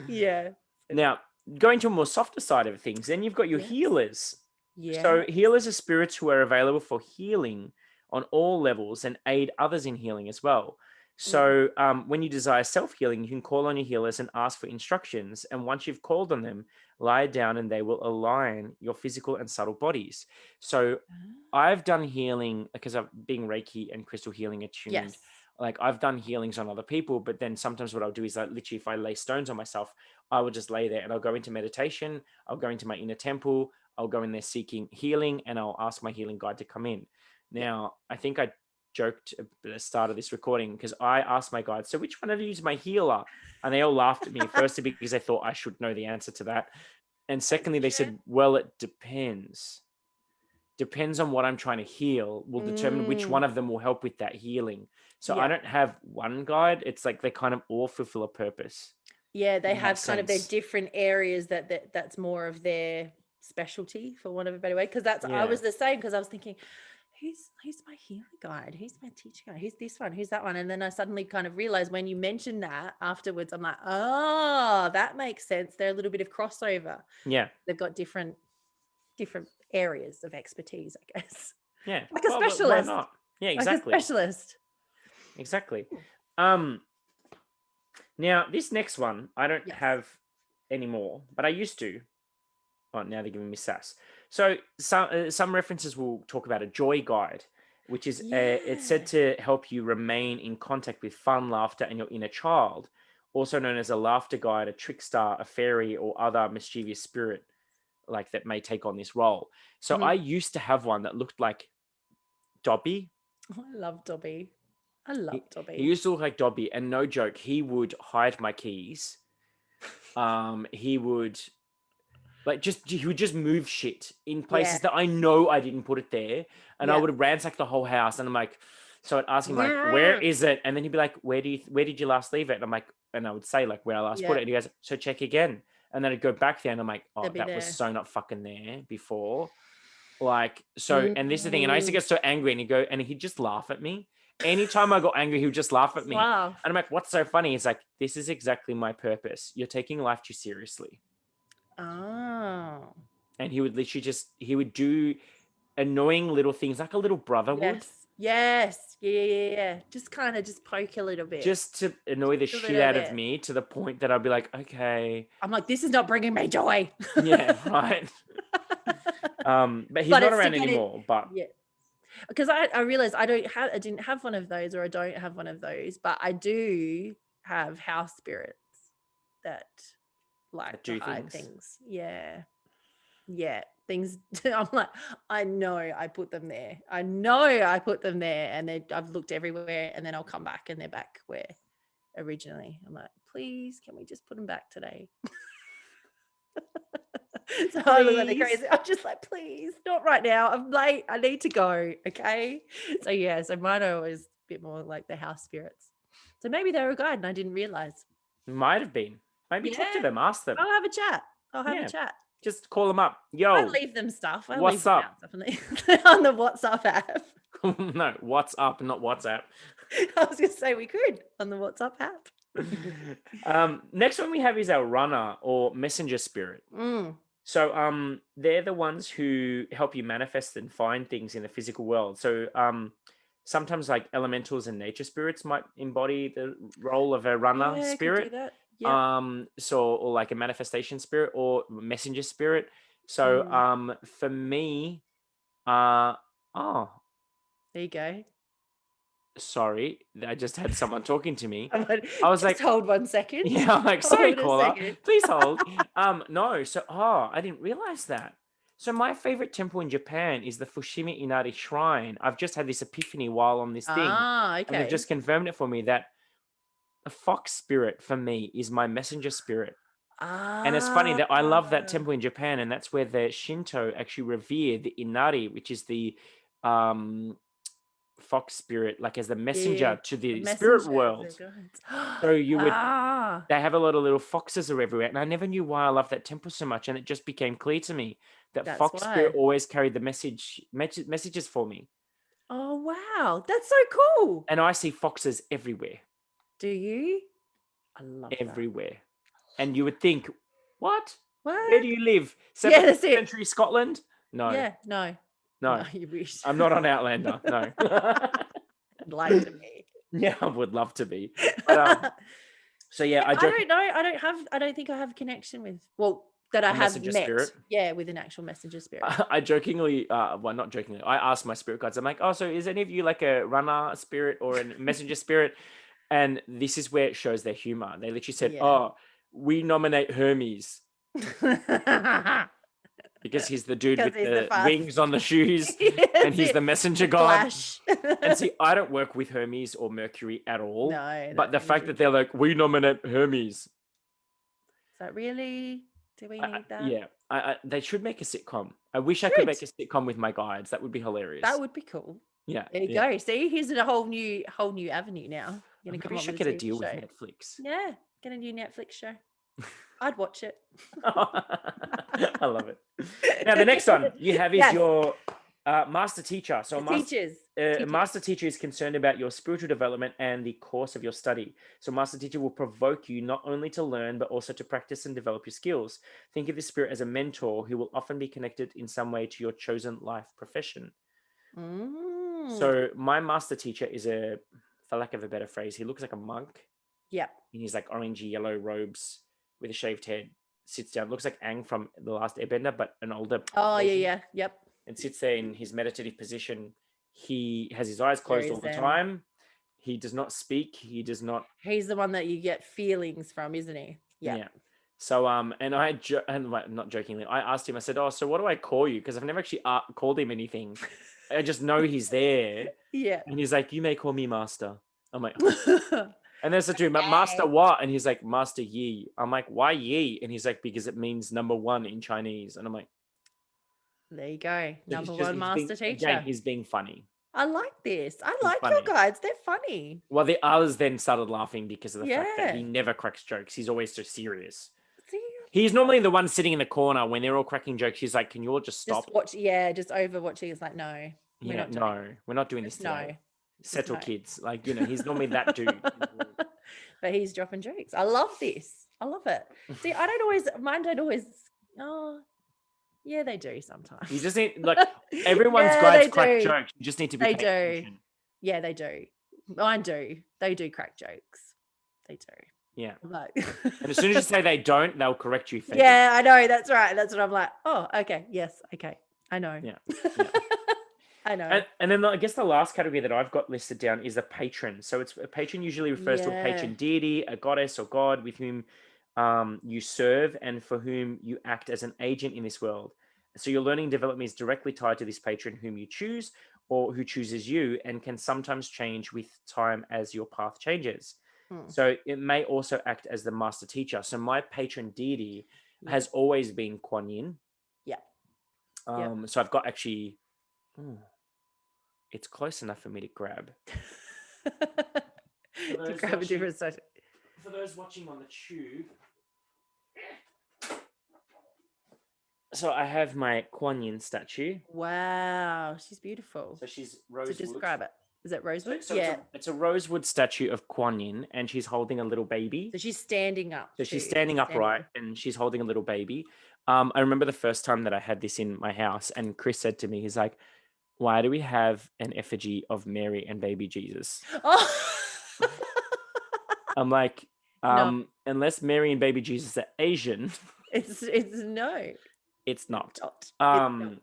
Yeah. Now, going to a more softer side of things, then you've got your Yes. healers. Yeah. So healers are spirits who are available for healing on all levels and aid others in healing as well. So when you desire self-healing, you can call on your healers and ask for instructions. And once you've called on them, lie down and they will align your physical and subtle bodies. So I've done healing because I've been Reiki and crystal healing attuned. Yes. Like I've done healings on other people, but then sometimes what I'll do is like literally if I lay stones on myself, I will just lay there and I'll go into meditation. I'll go into my inner temple. I'll go in there seeking healing and I'll ask my healing guide to come in. Now, I think I joked at the start of this recording because I asked my guide, so which one of you is my healer? And they all laughed at me, firstly because they thought I should know the answer to that. And secondly, they said, well, it depends. Depends on what I'm trying to heal will determine which one of them will help with that healing. So I don't have one guide. It's like they kind of all fulfill a purpose. Yeah, they have kind of their different areas that's more of their specialty, for want of a better way. Because I was the same, because I was thinking, who's my healer guide? Who's my teacher guide? Who's this one? Who's that one? And then I suddenly kind of realized when you mentioned that afterwards, I'm like, oh, that makes sense. They're a little bit of crossover. Yeah. They've got different areas of expertise, I guess. Yeah. Like a specialist. Why not? Yeah, exactly. Like a specialist. Exactly. Now this next one I don't have anymore, but I used to. Oh, now they're giving me sass. So some references will talk about a joy guide, which is it's said to help you remain in contact with fun, laughter, and your inner child, also known as a laughter guide, a trickster, a fairy, or other mischievous spirit like that may take on this role. So I used to have one that looked like Dobby. Oh, I love Dobby. I love He Dobby. used to look like Dobby, and no joke, he would hide my keys. He would he would just move shit in Yeah. places that I know I didn't put it there, and I Yeah. would ransack the whole house. And I'm like, so I'd ask him like, where is it? And then he'd be like, where did you last leave it? And I'm like, and I would say like where I last put Yeah. it. And he goes, so check again. And then I'd go back there, and I'm like, oh, They'll be that was there. so not fucking there before. Like, so, and this is the thing, and I used to Mm. get so angry, and he'd just laugh at me. Anytime I got angry, he would just laugh at me. Wow. And I'm like, what's so funny? He's like, this is exactly my purpose. You're taking life too seriously. Oh. And he would literally he would do annoying little things like a little brother would, Yes. Yes. Yeah. Just kind of just poke a little bit. just to annoy the Just a shit little out of bit. me, to the point that I'd be like, okay, I'm like, this is not bringing me joy. yeah, right. But he's But not it's to around get it. anymore. But Yeah. Because I realized I didn't have one of those, or I don't have one of those, but I do have house spirits that like to do hide things. things. Yeah. Yeah. Things I'm like, I know I put them there. I know I put them there, and I've looked everywhere, and then I'll come back and they're back where originally. I'm like, please, can we just put them back today? So I look like the Please. crazy. I'm just like, please, not right now. I'm late. I need to go. Okay. So yeah, so mine are always a bit more like the house spirits. So maybe they were a guide and I didn't realize. Might have been. Maybe talk to Yeah. them, ask them. I'll have a chat. Yeah. A chat. Just call them up. I Yo, leave them stuff. I what's leave them up? out stuff on the WhatsApp app. No, what's up, not WhatsApp. I was gonna say we could on the WhatsApp app. Next one we have is our runner or messenger spirit. So they're the ones who help you manifest and find things in the physical world. So sometimes like elementals and nature spirits might embody the role of a runner Yeah, spirit. could do that. Yeah. So, or like a manifestation spirit or messenger spirit. So for me, oh, There you go. sorry, I just had someone talking to me. I was like, hold 1 second. Yeah, I'm like, sorry, Hold a caller, second. please hold. No, so I didn't realize that. So my favorite temple in Japan is the Fushimi Inari Shrine. I've just had this epiphany while on this thing, and they've Okay. just confirmed it for me that the fox spirit for me is my messenger spirit. And it's funny that I love that temple in Japan, and that's where the Shinto actually revere the Inari, which is the fox spirit, like as the messenger to the spirit world. So you would, they have a lot of little foxes are everywhere, and I never knew why I love that temple so much, and it just became clear to me that That's fox spirit why. always carried the messages for me. Oh wow, that's so cool. And I see foxes everywhere. Do you? I love everywhere. And you would think, what? What? Where do you live? Yeah, 7th that's it. century Scotland? No. Yeah, no. No. You wish. I'm not on Outlander. No. I'd like to be. Yeah, I would love to be. But, so yeah, I don't know. I don't think I have a connection with, well, that I have messenger met. spirit. Yeah, with an actual messenger spirit. I jokingly, well, not jokingly, I asked my spirit guides, I'm like, oh, so is any of you like a runner spirit or a messenger spirit? And this is where it shows their humor. They literally said, oh, we nominate Hermes because he's the dude with the wings on the shoes and he's the messenger god. And see, I don't work with Hermes or Mercury at all. No, but the fact that they're like, we nominate Hermes. Is that really? Do we need that? Yeah. They should make a sitcom. I wish I could make a sitcom with my guides. That would be hilarious. That would be cool. Yeah. There you go. See, here's a whole new avenue now. I should get a deal with Netflix. Yeah, get a new Netflix show. I'd watch it. I love it. Now, the next one you have is your master teacher. So a master teacher is concerned about your spiritual development and the course of your study. So master teacher will provoke you not only to learn, but also to practice and develop your skills. Think of this spirit as a mentor who will often be connected in some way to your chosen life profession. So my master teacher is for lack of a better phrase, he looks like a monk. Yeah. And he's like orangey yellow robes with a shaved head, sits down, looks like Aang from The Last Airbender, but an older version. Yep. And sits there in his meditative position. He has his eyes closed all the time. He does not speak. He does not. He's the one that you get feelings from, isn't he? Yeah. So and not jokingly, I asked him. I said, "Oh, so what do I call you?" Because I've never actually called him anything. I just know he's there. Yeah. And he's like, "You may call me master." I'm like, and then I said to him, Master what? And he's like, Master Yi. I'm like, why Yi? And he's like, because it means number one in Chinese. And I'm like, There you go. so he's Number just, one master teacher. he's being funny. I like this. I He's like your funny. guides. They're funny. Well, the others then started laughing because of the fact that he Yeah. never cracks jokes. He's always so serious. See, He's normally the one sitting in the corner when they're all cracking jokes. He's like, can you all just stop? just watch. Yeah, just over watching. It's like, no, we're Yeah, not doing no, we're not doing this just no. today. Just Settle no. kids. Like, you know, he's normally that dude. But he's dropping jokes. I love this. I love it. See, mine don't always, oh, yeah, they do sometimes. You just need, like, everyone's Yeah, guides they crack do. jokes. You just need to be They paying do. attention. Yeah, they do. Mine do. They do crack jokes. They do. Yeah. But And as soon as you say they don't, they'll correct you. If they yeah, I know. That's right. That's what I'm like. Oh, okay. Yes. Okay. I know. Yeah. I know. And then I guess the last category that I've got listed down is a patron. So it's a patron usually refers to a patron deity, a goddess or god with whom you serve and for whom you act as an agent in this world. So your learning development is directly tied to this patron whom you choose or who chooses you and can sometimes change with time as your path changes. So it may also act as the master teacher. So my patron deity has always been Kuan Yin. Yeah. So I've got actually... it's close enough for me to grab. To grab a different side. For those watching on the tube, so I have my Kuan Yin statue. Wow, she's beautiful. So she's rosewood. So describe it. Is it rosewood? So it's a rosewood statue of Kuan Yin, and she's holding a little baby. So she's standing up. So she's standing upright, and she's holding a little baby. I remember the first time that I had this in my house, and Chris said to me, he's like, why do we have an effigy of Mary and baby Jesus? Oh. I'm like, No. unless Mary and baby Jesus are Asian, it's no. It's not. It's not.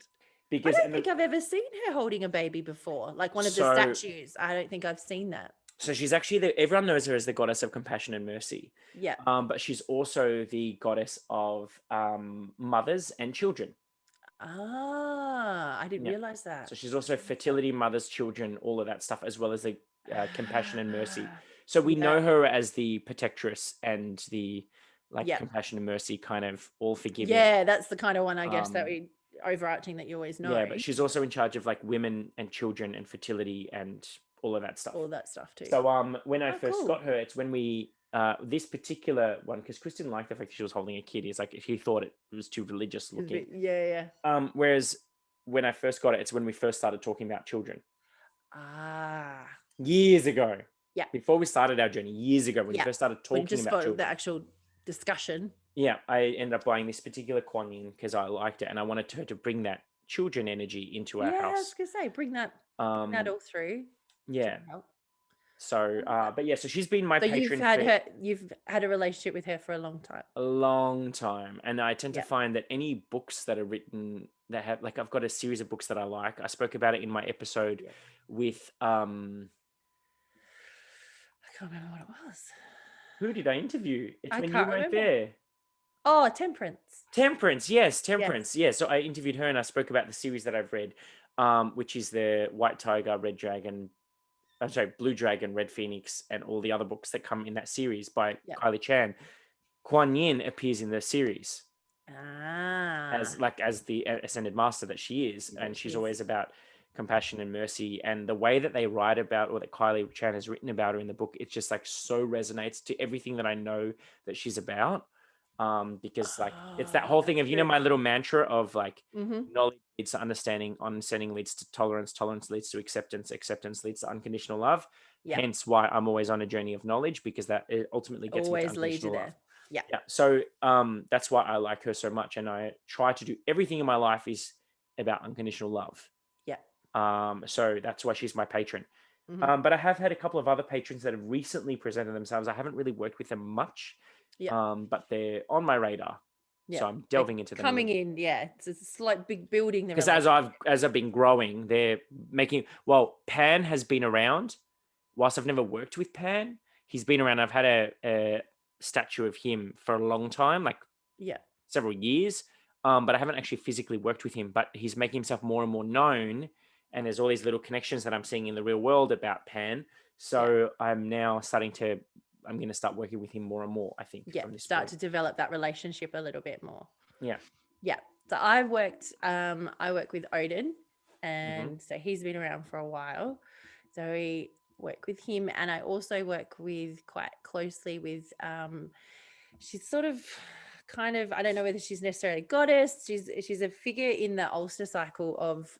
Because I don't think I've ever seen her holding a baby before, like one of the statues. I don't think I've seen that. So she's actually everyone knows her as the goddess of compassion and mercy. Yeah. But she's also the goddess of mothers and children. Ah, I didn't realize that. So she's also fertility, mothers, children, all of that stuff, as well as the compassion and mercy. So we know her as the protectress and the compassion and mercy, kind of all forgiving. Yeah, that's the kind of one, I guess, that we overarching that you always know. Yeah, but she's also in charge of like women and children and fertility and all of that stuff. All that stuff too. So when I first got her, it's when we this particular one, because Chris didn't like the fact that she was holding a kid. He's like, if he thought it was too religious looking. Yeah. Whereas when I first got it, it's when we first started talking about children. Ah. Years ago. Yeah. Before we started our journey, years ago, when we first started talking about children. The actual discussion. Yeah, I ended up buying this particular Kuan Yin because I liked it and I wanted her to bring that children energy into our house. Yeah, I was gonna say, bring that all through. Yeah. So, but yeah, so she's been my patron. You've had a relationship with her for a long time. A long time. And I tend to find that any books that are written that have, like, I've got a series of books that I like. I spoke about it in my episode with, I can't remember what it was. Who did I interview? It's when you weren't there. Oh, Temperance. Temperance, yes, Temperance. Yeah, so I interviewed her and I spoke about the series that I've read, which is the White Tiger, Red Dragon, Blue Dragon, Red Phoenix, and all the other books that come in that series by Kylie Chan. Kuan Yin appears in the series as the ascended master that she is, and she's always about compassion and mercy. And the way that they write about, or that Kylie Chan has written about her in the book, it's just like so resonates to everything that I know that she's about. Because like it's that whole thing of, my little mantra of like knowledge leads to understanding leads to tolerance leads to acceptance leads to unconditional love. Hence why I'm always on a journey of knowledge, because that it ultimately gets me to unconditional love. Yeah. So that's why I like her so much, and I try to do everything in my life is about unconditional love. So that's why she's my patron. But I have had a couple of other patrons that have recently presented themselves. I haven't really worked with them much. But they're on my radar. So I'm delving into them. Coming in, it's like big building. Because as I've been growing, they're making, Pan has been around. Whilst I've never worked with Pan, he's been around. I've had a statue of him for a long time, like several years. But I haven't actually physically worked with him, but he's making himself more and more known. And there's all these little connections that I'm seeing in the real world about Pan. So I'm now I'm going to start working with him more and more, I think, Yeah, from this start point. to develop that relationship a little bit more. Yeah. Yeah. So I work with Odin, and so he's been around for a while. So we work with him, and I also work with quite closely with she's sort of kind of, I don't know whether she's necessarily a goddess. She's a figure in the Ulster cycle of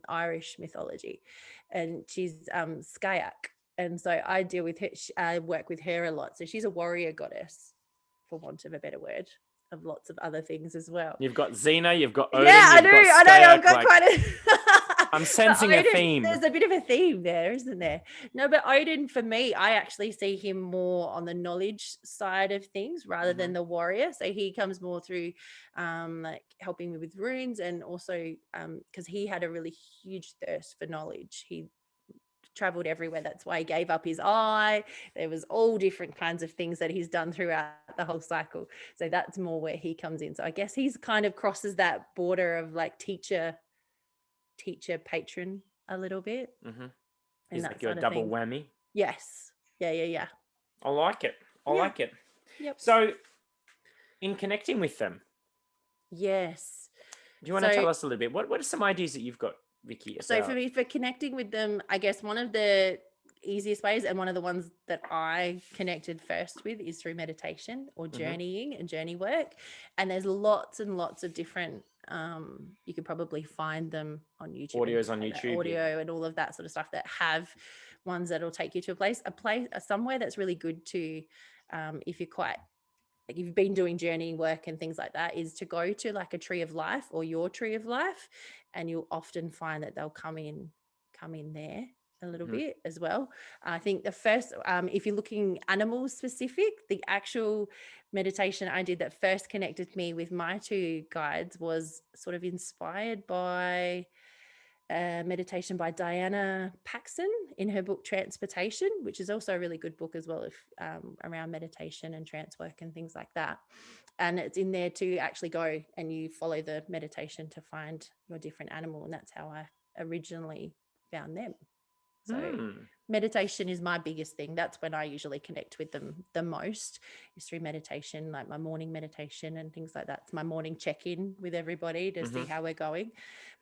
Irish mythology, and she's Skyak. And so I deal with her, I work with her a lot. So she's a warrior goddess, for want of a better word, of lots of other things as well. You've got Xena, you've got Yeah, Odin, I you've do. got I know. I've Skyak. got Like, quite a. I'm But sensing a Odin, theme. there's a bit of a theme there, isn't there? No, but Odin, for me, I actually see him more on the knowledge side of things rather than the warrior. So he comes more through, like helping me with runes, and also because he had a really huge thirst for knowledge. He traveled everywhere. That's why he gave up his eye. There was all different kinds of things that he's done throughout the whole cycle. So that's more where he comes in. So I guess he's kind of crosses that border of like teacher patron a little bit, and He's that like your sort of double thing. whammy. Yes. Yeah. I like it. I Yeah. like it. Yep. So, in connecting with them, Yes. do you want to tell us a little bit? What are some ideas that you've got, Vicky? So for me, for connecting with them, I guess one of the easiest ways, and one of the ones that I connected first with, is through meditation or journeying and journey work. And there's lots and lots of different you could probably find them on YouTube, Audios on YouTube, audio and all of that sort of stuff, that have ones that'll take you to a place somewhere that's really good to if you're quite, like if you've been doing journeying work and things like that, is to go to like a tree of life or your tree of life, and you'll often find that they'll come in there a little bit as well. I think the first, if you're looking animal specific, the actual meditation I did that first connected me with my two guides was sort of inspired by meditation by Diana Paxson in her book Transportation, which is also a really good book as well, if around meditation and trance work and things like that. And it's in there to actually go and you follow the meditation to find your different animal, and that's how I originally found them. So meditation is my biggest thing. That's when I usually connect with them the most, is through meditation, like my morning meditation and things like that. It's my morning check-in with everybody to see how we're going.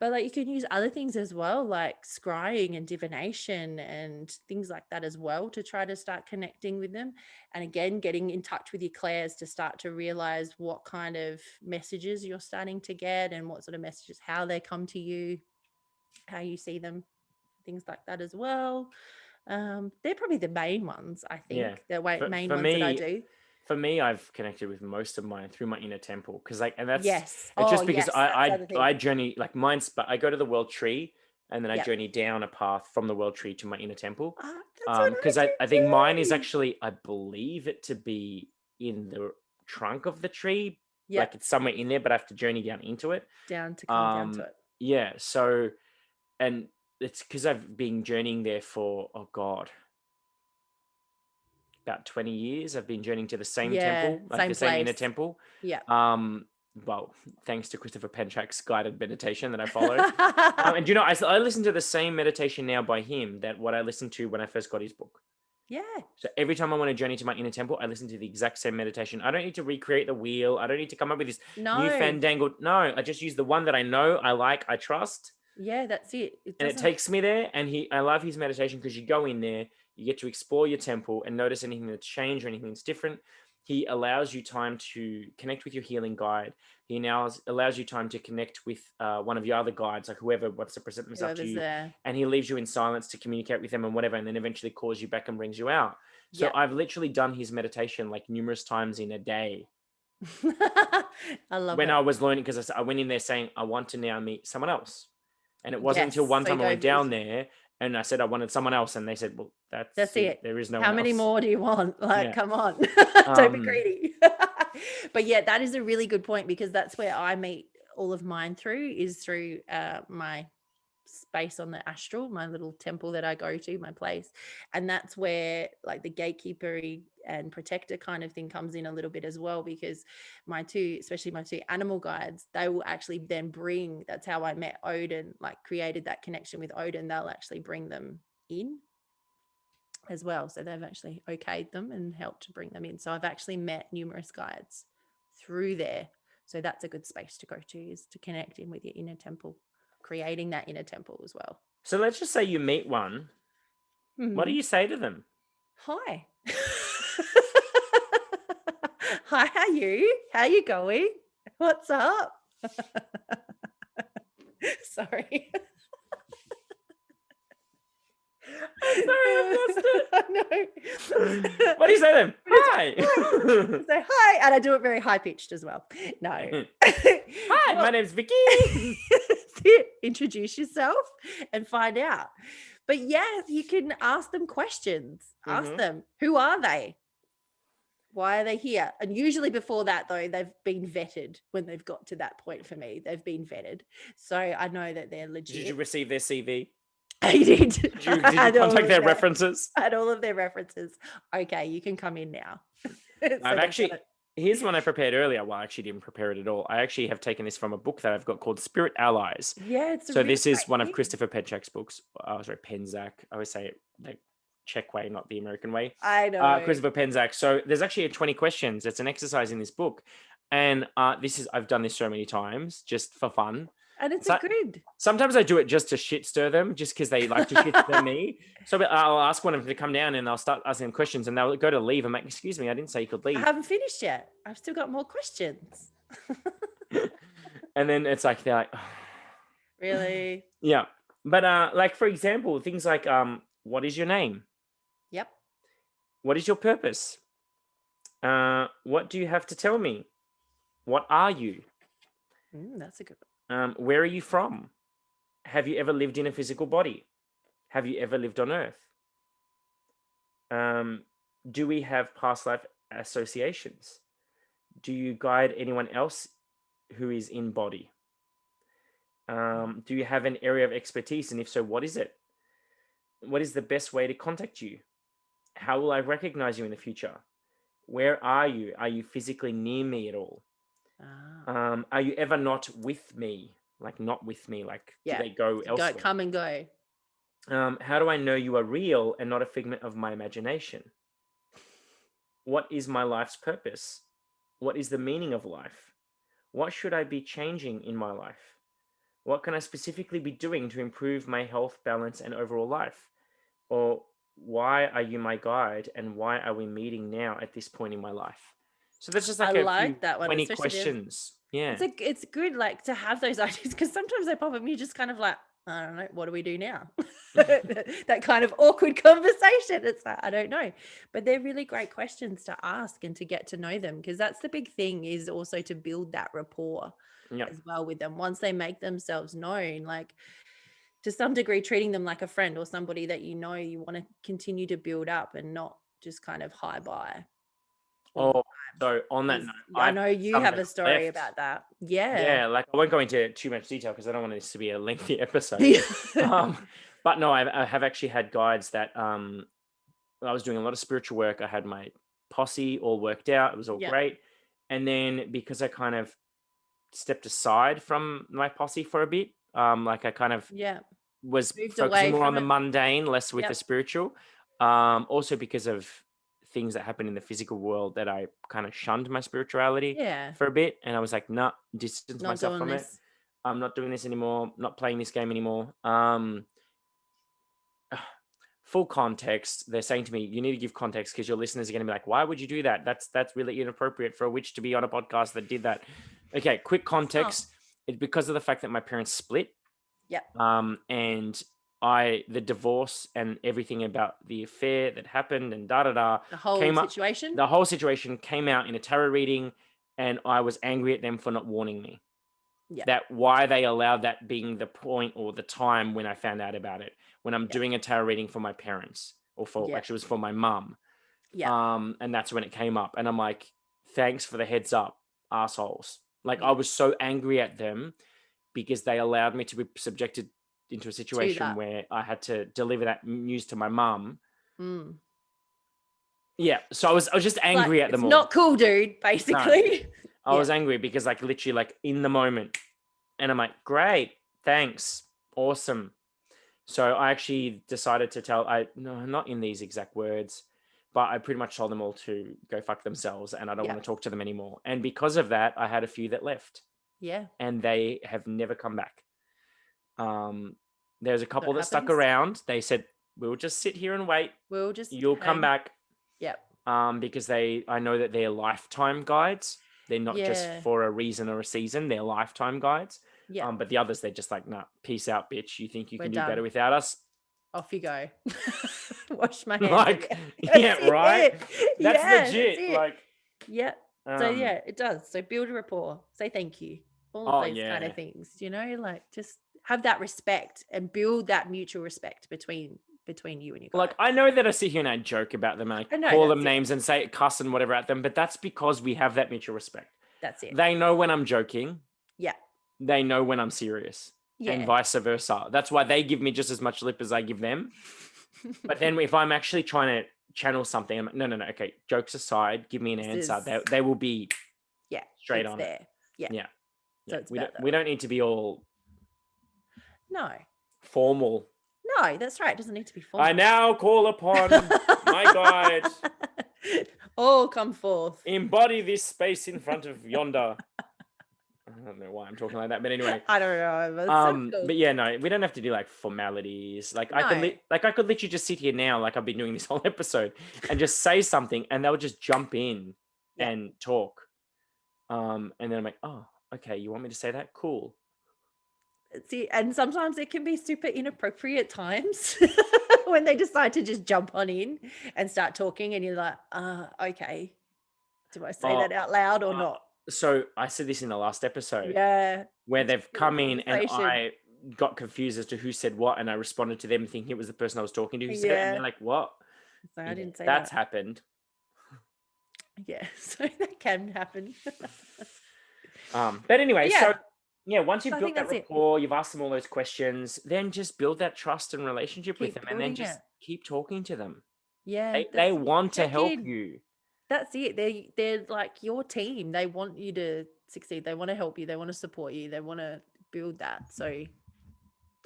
But like you can use other things as well, like scrying and divination and things like that as well, to try to start connecting with them. And again, getting in touch with your clairs to start to realize what kind of messages you're starting to get, and what sort of messages, how they come to you, how you see them, things like that as well. They're probably the main ones, I think. The main ones that I do. For me, I've connected with most of mine through my inner temple, because and that's Yes. it's just because yes, that's the other thing. I journey, like mine's, but I go to the world tree, and then I Yep. journey down a path from the world tree to my inner temple. That's what Because I I do think mine is too. actually, I believe it to be in the trunk of the tree. Yep. Like it's somewhere in there, but I have to journey down into it. Down to come down to it. Yeah. So, and it's because I've been journeying there for, oh God, about 20 years. I've been journeying to the same temple, like same the same inner place. temple. Yeah. Well, thanks to Christopher Penchak's guided meditation that I follow. And you know, I listen to the same meditation now by him that what I listened to when I first got his book. Yeah. So every time I want to journey to my inner temple, I listen to the exact same meditation. I don't need to recreate the wheel. I don't need to come up with this new fandangled. No, I just use the one that I know, I like, I trust. Yeah, that's it. And it takes me there. And I love his meditation, because you go in there, you get to explore your temple and notice anything that's changed or anything that's different. He allows you time to connect with your healing guide. He now allows you time to connect with one of your other guides, like whoever wants to present themselves to you. There. And he leaves you in silence to communicate with them and whatever, and then eventually calls you back and brings you out. So I've literally done his meditation like numerous times in a day. I love when it. I was learning, because I went in there saying, I want to now meet someone else. And it wasn't until one time I went down there and I said I wanted someone else, and they said, well, that's it. There is no one else. How many more do you want? Like, come on. Don't be greedy. But yeah, that is a really good point, because that's where I meet all of mine through, is through my space on the astral, my little temple that I go to, my place. And that's where like the gatekeeper and protector kind of thing comes in a little bit as well, because especially my two animal guides, they will actually then bring, that's how I met Odin, like created that connection with Odin. They'll actually bring them in as well. So they've actually okayed them and helped to bring them in. So I've actually met numerous guides through there. So that's a good space to go to, is to connect in with your inner temple, creating that inner temple as well. So let's just say you meet one. What do Mhm. you say to them? Hi. Hi, how are you? How you going? What's up? Sorry. I'm sorry, I've lost it. I know. What do you say to them? But it's Hi. hi. Say hi, and I do it very high pitched as well. No. Hi, my Well, name's Vicky. introduce yourself and find out. But yes, you can ask them questions. Ask Mhm. them, who are they? Why are they here? And usually before that, though, they've been vetted when they've got to that point for me. They've been vetted. So I know that they're Did you legit. receive their CV? I did. Did you Had all contact of their that. references? I had all of their references. Okay, you can come in now. So I've they've got actually, it. here's one I prepared earlier. Well, I actually didn't prepare it at all. I actually have taken this from a book that I've got called Spirit Allies. Yeah, it's a So really this is great one of thing. Christopher Penczak's books. Sorry, Penzak. I always say it the Czech way, not the American way. I know. Christopher Penzak. So there's actually 20 questions. It's an exercise in this book. And I've done this so many times just for fun. And it's So, good. sometimes I do it just to shit stir them, just because they like to shit stir me. So I'll ask one of them to come down and I'll start asking them questions and they'll go to leave. I'm like, excuse me, I didn't say you could I leave. haven't finished yet. I've still got more questions. And then it's like, they're like, Really? yeah. But like, for example, things like, what is your name? Yep. What is your purpose? What do you have to tell me? What are you? That's a good one. Where are you from? Have you ever lived in a physical body? Have you ever lived on Earth? Do we have past life associations? Do you guide anyone else who is in body? Do you have an area of expertise? And if so, what is it? What is the best way to contact you? How will I recognize you in the future? Where are you? Are you physically near me at all? Are you ever not with me? Like not with me, like Yeah. do they go elsewhere? Come and go. How do I know you are real and not a figment of my imagination? What is my life's purpose? What is the meaning of life? What should I be changing in my life? What can I specifically be doing to improve my health, balance, and overall life? Or why are you my guide and why are we meeting now at this point in my life? So that's just I like a few like that one, 20 especially questions. Yeah. it's good like to have those ideas, because sometimes they pop up and you're just kind of like, I don't know, what do we do now? That kind of awkward conversation. It's like, I don't know. But they're really great questions to ask and to get to know them, because that's the big thing, is also to build that rapport Yeah. as well with them. Once they make themselves known, like to some degree treating them like a friend or somebody that you want to continue to build up and not just kind of hi bye all the Oh, time. so on that 'Cause note, I I've know you some have that a story left. about that. Yeah. Yeah, like I won't go into too much detail because I don't want this to be a lengthy episode. But no, I have actually had guides that I was doing a lot of spiritual work. I had my posse all worked out. It was all Yeah. great. And then because I kind of stepped aside from my posse for a bit, like I kind of Yeah. was Moved focusing away more on from the it. mundane, less with the Yep. spiritual. Also because of things that happen in the physical world that I kind of shunned my spirituality Yeah. for a bit. And I was like, nah, distance Not myself doing from it. this. I'm not doing this anymore. Not playing this game anymore. Full context. They're saying to me, you need to give context because your listeners are going to be like, why would you do that? That's really inappropriate for a witch to be on a podcast that did that. Okay, quick context. It's because of the fact that my parents split. Yep. And the divorce and everything about the affair that happened and The whole came up. situation. The whole situation came out in a tarot reading, and I was angry at them for not warning me. Yeah. That why they allowed that being the point or the time when I found out about it, when I'm doing a tarot reading for my parents, or for actually it was for my mum. Yeah. And that's when it came up, and I'm like, thanks for the heads up, assholes. Like I was so angry at them because they allowed me to be subjected into a situation where I had to deliver that news to my mum. Yeah, so I was just angry at them all. It's not cool, dude, basically. No. I was angry because like literally like in the moment, and I'm like, great, thanks, awesome. So I actually decided to no, not in these exact words, but I pretty much told them all to go fuck themselves and I don't want Yeah. to talk to them anymore. And because of that, I had a few that left Yeah. and they have never come back. There's a couple That that stuck happens. around. They said, we'll just sit here and wait. We'll just You'll come hang. back. Yep. Because I know that they're lifetime guides. They're not just Yeah. for a reason or a season. They're lifetime guides. Yeah. But the others, they're just like, nah, peace out, bitch. You think you We're can do done. better without us? Off you go. Wash my hands. Like, Again. yeah, That's right. it. That's Yeah, that's legit. it. Like, Yeah. So yeah, it does. So build a rapport. Say thank you. All of oh those kind yeah. of things. You know, like just have that respect and build that mutual respect between you and your guy. Like, I know that I sit here and I joke about them and I I know, call them that's it. names and say cuss and whatever at them, but that's because we have that mutual respect. That's it. They know when I'm joking. Yeah. They know when I'm serious. Yeah. And vice versa. That's why they give me just as much lip as I give them. But then if I'm actually trying to channel something, I'm like, no, okay, jokes aside, give me an This answer. is- They will be Yeah. straight it's on there. it. Yeah. Yeah. So it's we about we don't need to be all No. formal. No, that's right. It doesn't need to be formal. I now call upon my guide. All come forth. Embody this space in front of yonder. I don't know why I'm talking like that, but anyway. I don't know. But, it's so cool. But yeah, no, we don't have to do like formalities. Like I No. could literally just sit here now, like I've been doing this whole episode, and just say something, and they'll just jump in Yeah. and talk. And then I'm like, oh, okay, you want me to say that? Cool. See, and sometimes it can be super inappropriate times when they decide to just jump on in and start talking, and you're like, okay, do I say that out loud or not? So I said this in the last episode. Yeah. Where It's they've a come in and conversation. I got confused as to who said what, and I responded to them thinking it was the person I was talking to who said it, and they're like, what? So I didn't say that's that. happened. Yeah, so that can happen. But anyway, Yeah. so yeah, once you've I built think that that's it. rapport, you've asked them all those questions, then just build that trust and relationship with Keep them, and then building just it. keep talking to them. Yeah, They want to check help in. you. That's it. They're like your team. They want you to succeed. They want to help you. They want to support you. They want to build that. So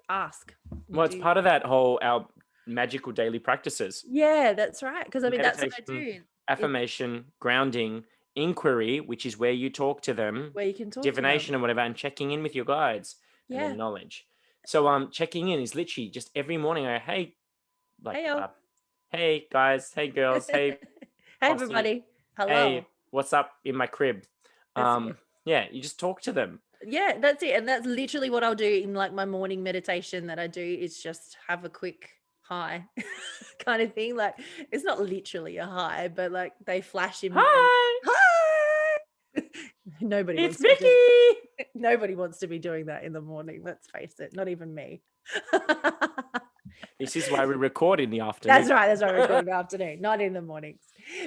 ask. Well, it's part of that whole our magical daily practices. Yeah, that's right. Because I mean, that's what I Meditation, do. affirmation, grounding, inquiry, which is where you talk to them, Where you can talk divination to them. and whatever, and checking in with your guides and Yeah. their knowledge. So checking in is literally just every morning I hey, like Hey, hey guys, hey girls, hey hey posse, everybody. Hello. hey, what's up in my crib? That's it. Yeah, you just talk to them. Yeah, that's it. And that's literally what I'll do in like my morning meditation that I do is just have a quick hi kind of thing. Like it's not literally a hi, but like they flash in. Hi, Nobody it's wants Vicky. Nobody wants to be doing that in the morning. Let's face it. Not even me. This is why we record in the afternoon. That's right. That's why we record in the afternoon, not in the mornings.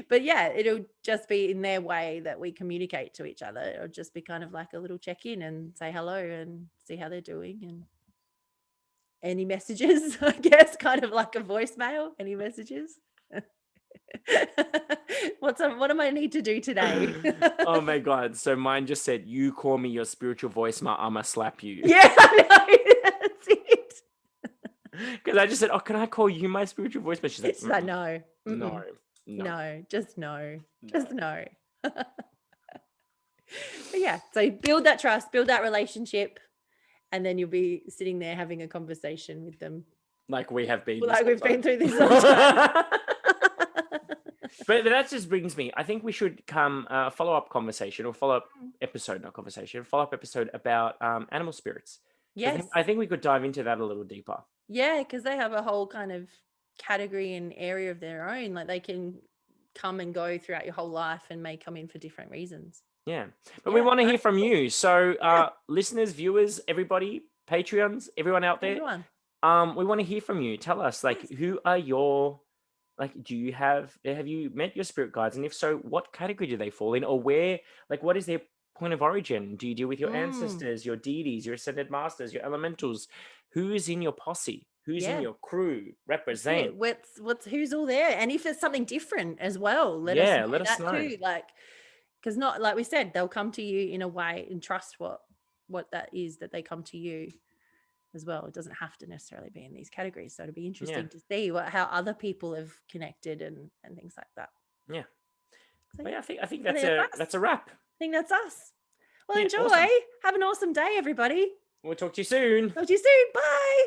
But yeah, it'll just be in their way that we communicate to each other. It'll just be kind of like a little check-in and say hello and see how they're doing and any messages, I guess, kind of like a voicemail. Any messages? What am I need to do today? Oh my god. So mine just said, you call me your spiritual voicemail, I'ma slap you. Yeah, I know. That's it. Because I just said, oh, can I call you my spiritual voicemail? She's like, She's like, no. No, just no. Just no. But yeah, so build that trust, build that relationship, and then you'll be sitting there having a conversation with them. Like we have been. Like we've been through this whole time. But that just brings me, I think we should come follow-up conversation or follow-up episode, not conversation, follow-up episode about animal spirits. Yes. I think we could dive into that a little deeper. Yeah, because they have a whole kind of category and area of their own. Like they can come and go throughout your whole life and may come in for different reasons. Yeah. But we want to hear from you. So listeners, viewers, everybody, Patreons, everyone out there, we want to hear from you. Tell us, like, who are your, like, have you met your spirit guides? And if so, what category do they fall in? Or where, like, what is their point of origin? Do you deal with your ancestors, your deities, your ascended masters, your elementals? Who's in your posse? Who's in your crew? Represent. What's who's all there? And if it's something different as well, let us know too. Like, because not like we said, they'll come to you in a way and trust what that is that they come to you. as well. It doesn't have to necessarily be in these categories. So it'd be Yeah. interesting to see how other people have connected and things like that. Yeah. So But yeah, yeah, I think I that's think that's us. that's a wrap. I think that's us. Well, Yeah, enjoy. awesome. Have an awesome day, everybody. We'll talk to you soon. Talk to you soon. Bye.